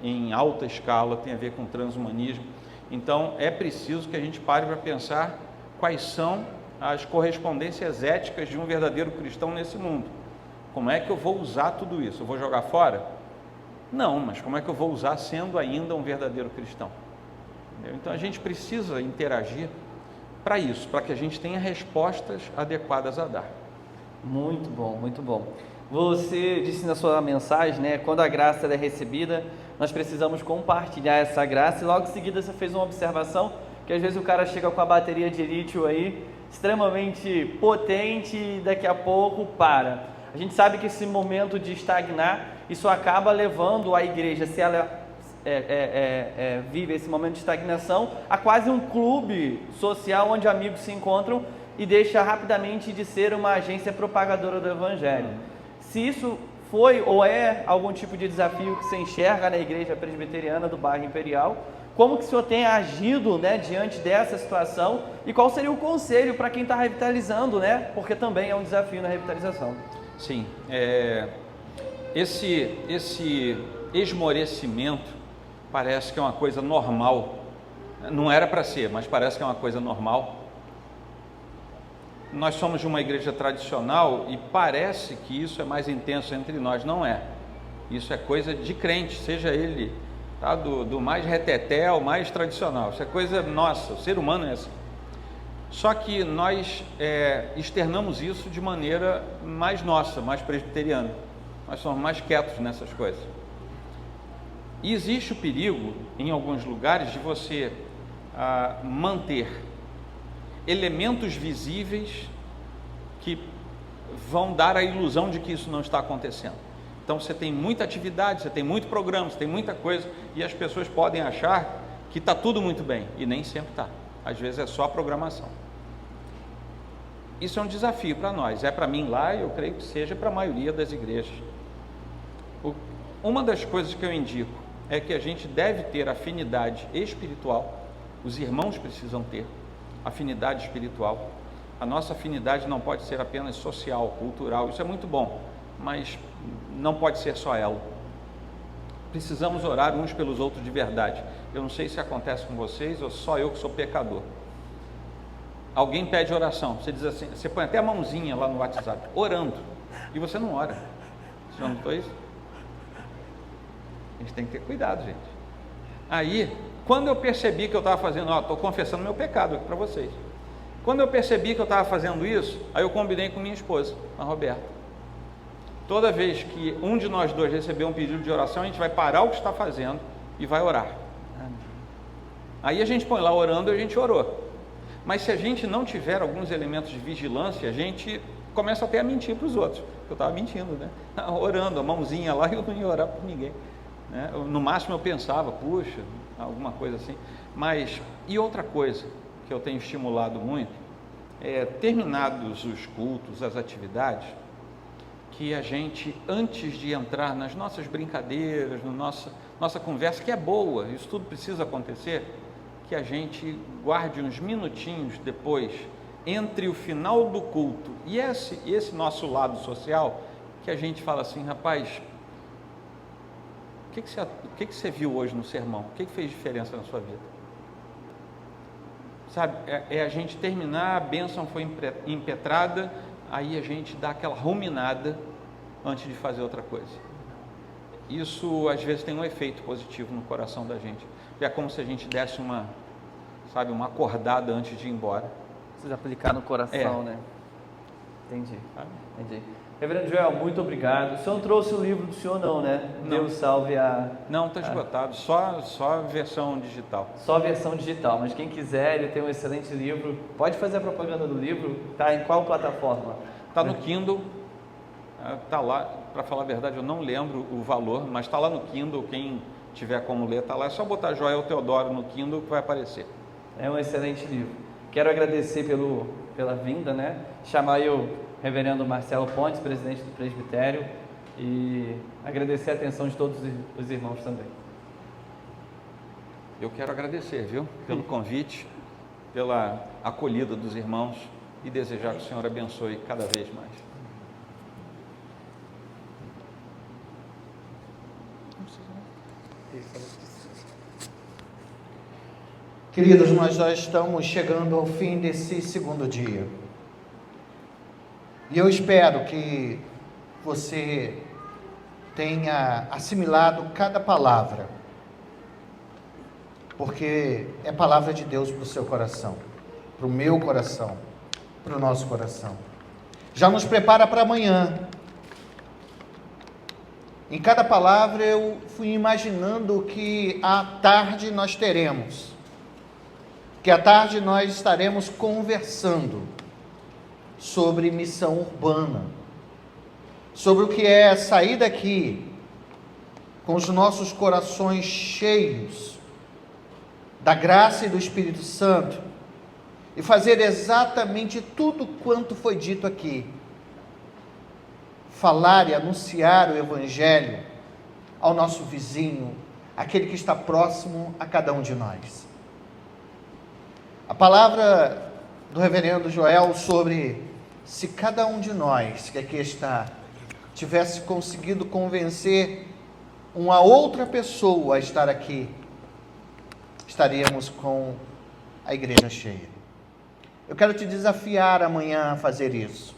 em alta escala tem a ver com transhumanismo. Então, é preciso que a gente pare para pensar quais são as correspondências éticas de um verdadeiro cristão nesse mundo. Como é que eu vou usar tudo isso? Eu vou jogar fora? Não, mas como é que eu vou usar sendo ainda um verdadeiro cristão? Entendeu? Então, a gente precisa interagir para isso, para que a gente tenha respostas adequadas a dar. Muito bom, muito bom. Você disse na sua mensagem, né, quando a graça é recebida, nós precisamos compartilhar essa graça, e logo em seguida você fez uma observação, que às vezes o cara chega com a bateria de lítio aí, extremamente potente, e daqui a pouco para. A gente sabe que esse momento de estagnar, isso acaba levando a igreja, se ela vive esse momento de estagnação, a quase um clube social onde amigos se encontram e deixa rapidamente de ser uma agência propagadora do Evangelho. Se isso foi ou é algum tipo de desafio que você enxerga na igreja presbiteriana do bairro Imperial, como que o senhor tem agido, né, diante dessa situação, e qual seria o conselho para quem está revitalizando, né, porque também é um desafio na revitalização? Sim, esse esmorecimento parece que é uma coisa normal, não era para ser, mas parece que é uma coisa normal. Nós somos de uma igreja tradicional e parece que isso é mais intenso entre nós. Não é. Isso é coisa de crente, seja ele do mais reteté ao mais tradicional. Isso é coisa nossa, o ser humano é assim. Só que nós externamos isso de maneira mais nossa, mais presbiteriana. Nós somos mais quietos nessas coisas. E existe o perigo, em alguns lugares, de você manter elementos visíveis que vão dar a ilusão de que isso não está acontecendo. Então você tem muita atividade, você tem muito programa, você tem muita coisa, e as pessoas podem achar que está tudo muito bem, e nem sempre está. Às vezes é só a programação. Isso é um desafio para nós, é para mim lá, e eu creio que seja para a maioria das igrejas. Uma das coisas que eu indico é que a gente deve ter afinidade espiritual, os irmãos precisam ter afinidade espiritual. A nossa afinidade não pode ser apenas social, cultural, isso é muito bom, mas não pode ser só ela. Precisamos orar uns pelos outros de verdade. Eu não sei se acontece com vocês ou só eu que sou pecador. Alguém pede oração, você diz assim, você põe até a mãozinha lá no WhatsApp, orando, e você não ora. Você já notou isso? A gente tem que ter cuidado, gente. Aí, quando eu percebi que eu estava fazendo, estou confessando meu pecado aqui para vocês. Quando eu percebi que eu estava fazendo isso, aí eu combinei com minha esposa, a Roberta. Toda vez que um de nós dois receber um pedido de oração, a gente vai parar o que está fazendo e vai orar. Aí a gente põe lá orando e a gente orou. Mas se a gente não tiver alguns elementos de vigilância, a gente começa até a mentir para os outros. Eu estava mentindo, né? Orando, a mãozinha lá, e eu não ia orar por ninguém. Né? No máximo eu pensava, puxa, alguma coisa assim. Mas, e outra coisa que eu tenho estimulado muito, terminados os cultos, as atividades, que a gente, antes de entrar nas nossas brincadeiras, na nossa conversa, que é boa, isso tudo precisa acontecer, que a gente guarde uns minutinhos depois, entre o final do culto e esse nosso lado social, que a gente fala assim, rapaz, o que você viu hoje no sermão? O que fez diferença na sua vida? sabe, é a gente terminar, a bênção foi impetrada, aí a gente dá aquela ruminada antes de fazer outra coisa. Isso às vezes tem um efeito positivo no coração da gente. É como se a gente desse uma acordada antes de ir embora. Precisa aplicar no coração, né? Entendi. Reverendo Joel, muito obrigado. O senhor não trouxe o livro do senhor não, né? Não. Deus salve a... Não, está esgotado, só a versão digital. Só a versão digital, mas quem quiser, ele tem um excelente livro. Pode fazer a propaganda do livro, tá em qual plataforma? Está no Kindle, está lá, para falar a verdade eu não lembro o valor, mas está lá no Kindle, quem tiver como ler está lá, é só botar Joel Teodoro no Kindle que vai aparecer. É um excelente livro. Quero agradecer pela vinda, né? Chamar aí o reverendo Marcelo Pontes, presidente do presbitério, e agradecer a atenção de todos os irmãos também. Eu quero agradecer, viu, pelo convite, pela acolhida dos irmãos e desejar que o Senhor abençoe cada vez mais. Queridos, nós já estamos chegando ao fim desse segundo dia. E eu espero que você tenha assimilado cada palavra, porque é palavra de Deus para o seu coração, para o meu coração, para o nosso coração. Já nos prepara para amanhã. Em cada palavra eu fui imaginando que à tarde nós teremos, que à tarde nós estaremos conversando sobre missão urbana, sobre o que é sair daqui com os nossos corações cheios da graça e do Espírito Santo e fazer exatamente tudo quanto foi dito aqui. Falar e anunciar o Evangelho ao nosso vizinho, aquele que está próximo a cada um de nós. A palavra do reverendo Joel sobre se cada um de nós que aqui está tivesse conseguido convencer uma outra pessoa a estar aqui, estaríamos com a igreja cheia. Eu quero te desafiar amanhã a fazer isso.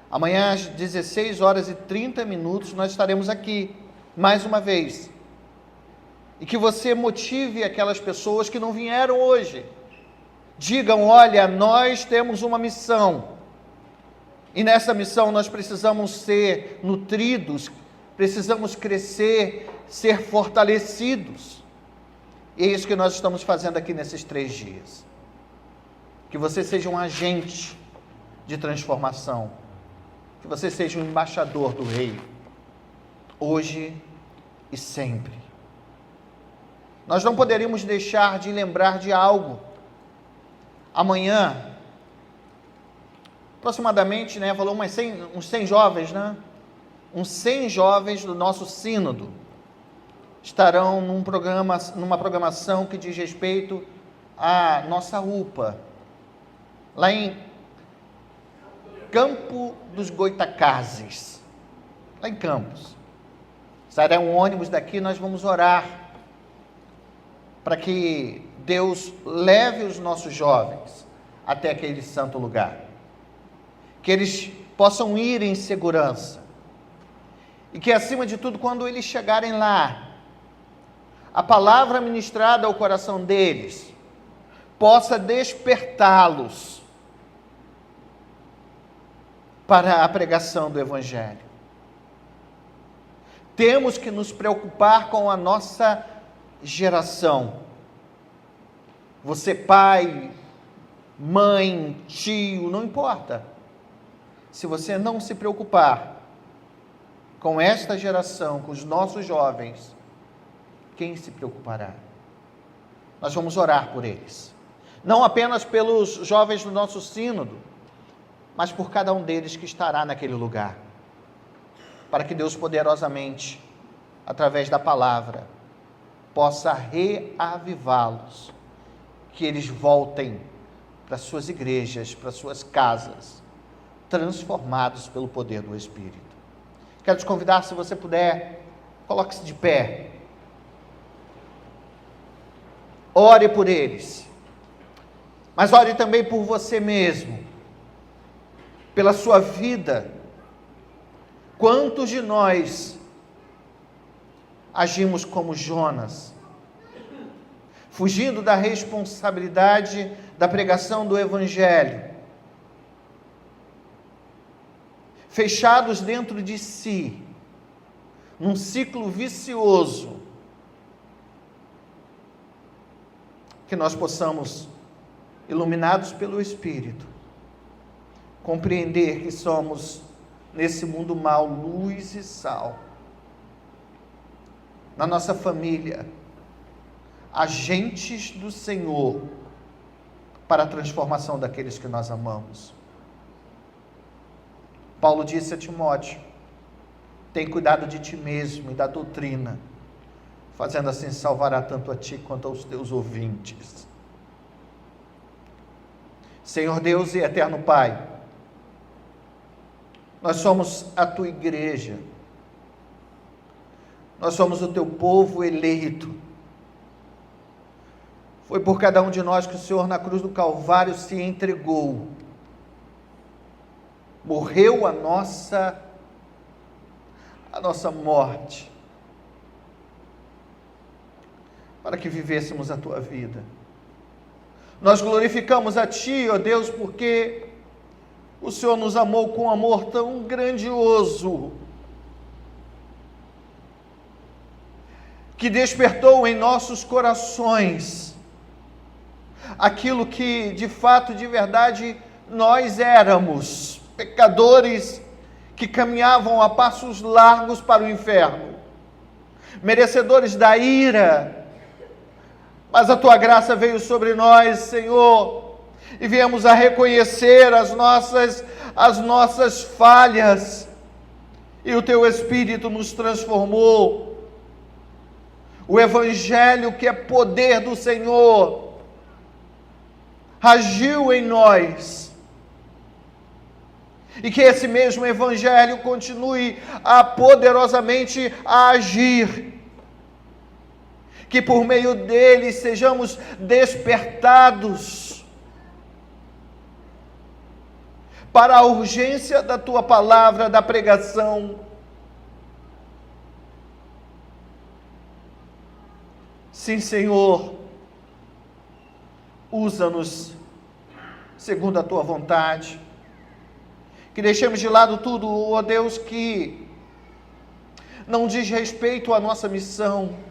Amanhã às 16h30 nós estaremos aqui, mais uma vez. E que você motive aquelas pessoas que não vieram hoje. Digam, olha, nós temos uma missão. E nessa missão nós precisamos ser nutridos, precisamos crescer, ser fortalecidos. E é isso que nós estamos fazendo aqui nesses 3 dias. Que você seja um agente de transformação. Que você seja um embaixador do Rei. Hoje e sempre. Nós não poderíamos deixar de lembrar de algo. Amanhã, aproximadamente, falou uns 100 jovens, uns 100 jovens do nosso sínodo estarão numa programação que diz respeito à nossa UPA, lá em Campo dos Goitacazes, lá em Campos. Sairá um ônibus daqui, nós vamos orar para que Deus leve os nossos jovens até aquele santo lugar. Que eles possam ir em segurança. E que, acima de tudo, quando eles chegarem lá, a palavra ministrada ao coração deles possa despertá-los para a pregação do Evangelho. Temos que nos preocupar com a nossa geração. Você pai, mãe, tio, não importa. Se você não se preocupar com esta geração, com os nossos jovens, quem se preocupará? Nós vamos orar por eles. Não apenas pelos jovens do nosso sínodo, mas por cada um deles que estará naquele lugar. Para que Deus poderosamente, através da palavra, possa reavivá-los. Que eles voltem para suas igrejas, para suas casas, transformados pelo poder do Espírito. Quero te convidar, se você puder, coloque-se de pé. Ore por eles. Mas ore também por você mesmo, pela sua vida. Quantos de nós agimos como Jonas, fugindo da responsabilidade da pregação do Evangelho, fechados dentro de si, num ciclo vicioso, que nós possamos, iluminados pelo Espírito, compreender que somos, nesse mundo mau, luz e sal, na nossa família, agentes do Senhor, para a transformação daqueles que nós amamos. Paulo disse a Timóteo: tem cuidado de ti mesmo e da doutrina, fazendo assim salvará tanto a ti quanto aos teus ouvintes. Senhor Deus e eterno Pai, nós somos a tua igreja, nós somos o teu povo eleito. Foi por cada um de nós que o Senhor na cruz do Calvário se entregou, morreu a nossa morte, para que vivêssemos a tua vida. Nós glorificamos a ti, ó Deus, porque o Senhor nos amou com um amor tão grandioso, que despertou em nossos corações aquilo que de fato, de verdade, nós éramos, pecadores que caminhavam a passos largos para o inferno, merecedores da ira, mas a tua graça veio sobre nós, Senhor, e viemos a reconhecer as nossas falhas, e o teu Espírito nos transformou. O Evangelho, que é poder do Senhor, agiu em nós, e que esse mesmo Evangelho continue poderosamente a agir, que por meio dele sejamos despertados para a urgência da tua palavra, da pregação. Sim, Senhor, usa-nos segundo a tua vontade, que deixemos de lado tudo, ó Deus, que não diz respeito à nossa missão,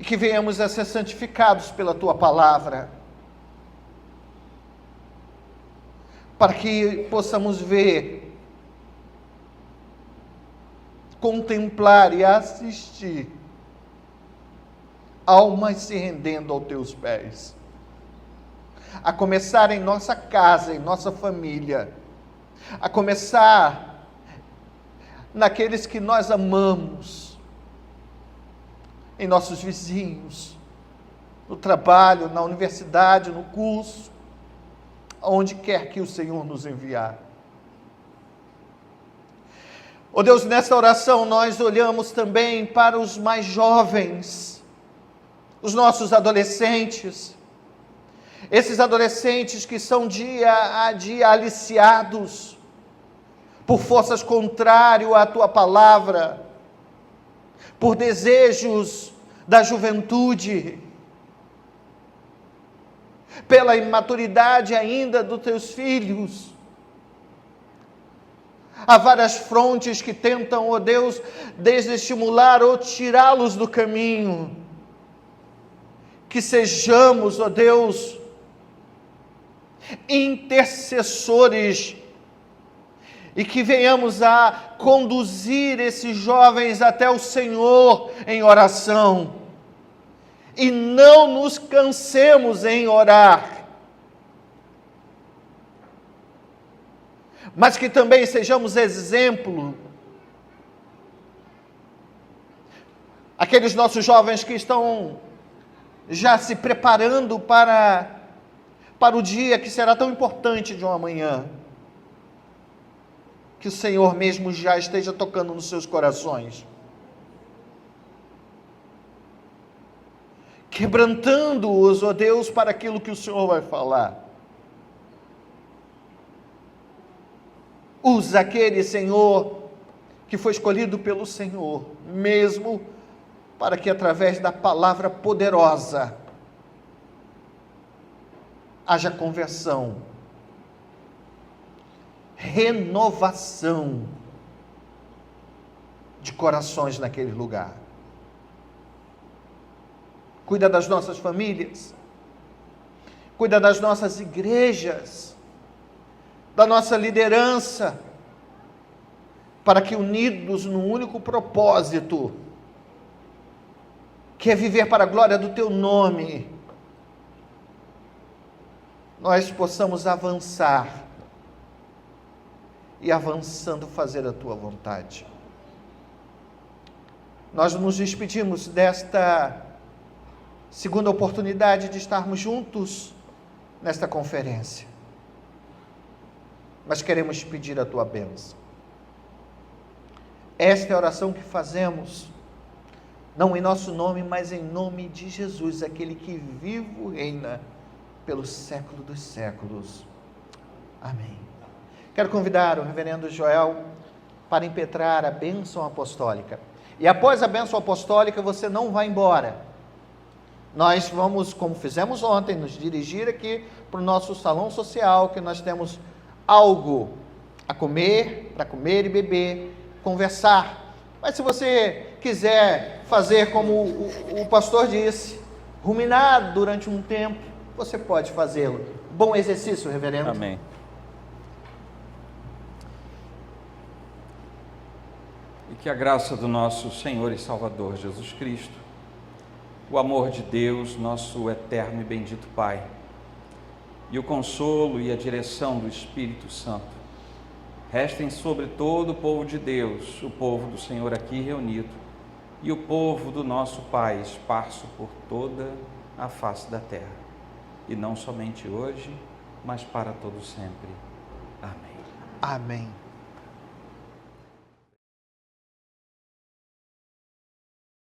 e que venhamos a ser santificados pela tua palavra, para que possamos ver, contemplar e assistir almas se rendendo aos teus pés, a começar em nossa casa, em nossa família, a começar naqueles que nós amamos, em nossos vizinhos, no trabalho, na universidade, no curso, aonde quer que o Senhor nos enviar. Ó Deus, nesta oração nós olhamos também para os mais jovens, os nossos adolescentes, esses adolescentes que são dia a dia aliciados por forças contrárias à tua palavra, por desejos da juventude, pela imaturidade ainda dos teus filhos. Há várias frontes que tentam, ó Deus, desestimular ou tirá-los do caminho. Que sejamos, ó Deus, intercessores, e que venhamos a conduzir esses jovens até o Senhor em oração, e não nos cansemos em orar, mas que também sejamos exemplo. Aqueles nossos jovens que estão já se preparando para o dia que será tão importante de uma manhã, que o Senhor mesmo já esteja tocando nos seus corações, quebrantando-os, ó Deus, para aquilo que o Senhor vai falar. Usa aquele, Senhor, que foi escolhido pelo Senhor, mesmo para que através da palavra poderosa haja conversão, renovação de corações naquele lugar. Cuida das nossas famílias, cuida das nossas igrejas, da nossa liderança, para que unidos num único propósito, que é viver para a glória do Teu nome, nós possamos avançar e avançando fazer a Tua vontade. Nós nos despedimos desta segunda oportunidade de estarmos juntos nesta conferência, mas queremos pedir a Tua bênção. Esta é a oração que fazemos, não em nosso nome, mas em nome de Jesus, aquele que vivo reina pelo século dos séculos. Amém. Quero convidar o reverendo Joel para impetrar a bênção apostólica. E após a bênção apostólica, você não vai embora. Nós vamos, como fizemos ontem, nos dirigir aqui para o nosso salão social, que nós temos algo a comer, para comer e beber, conversar. Mas se você quiser fazer como o pastor disse, ruminar durante um tempo, você pode fazê-lo. Bom exercício, reverendo. Amém. E que a graça do nosso Senhor e Salvador Jesus Cristo, o amor de Deus, nosso eterno e bendito Pai, e o consolo e a direção do Espírito Santo, restem sobre todo o povo de Deus, o povo do Senhor aqui reunido, e o povo do nosso Pai esparso por toda a face da terra, e não somente hoje, mas para todo sempre. Amém. Amém.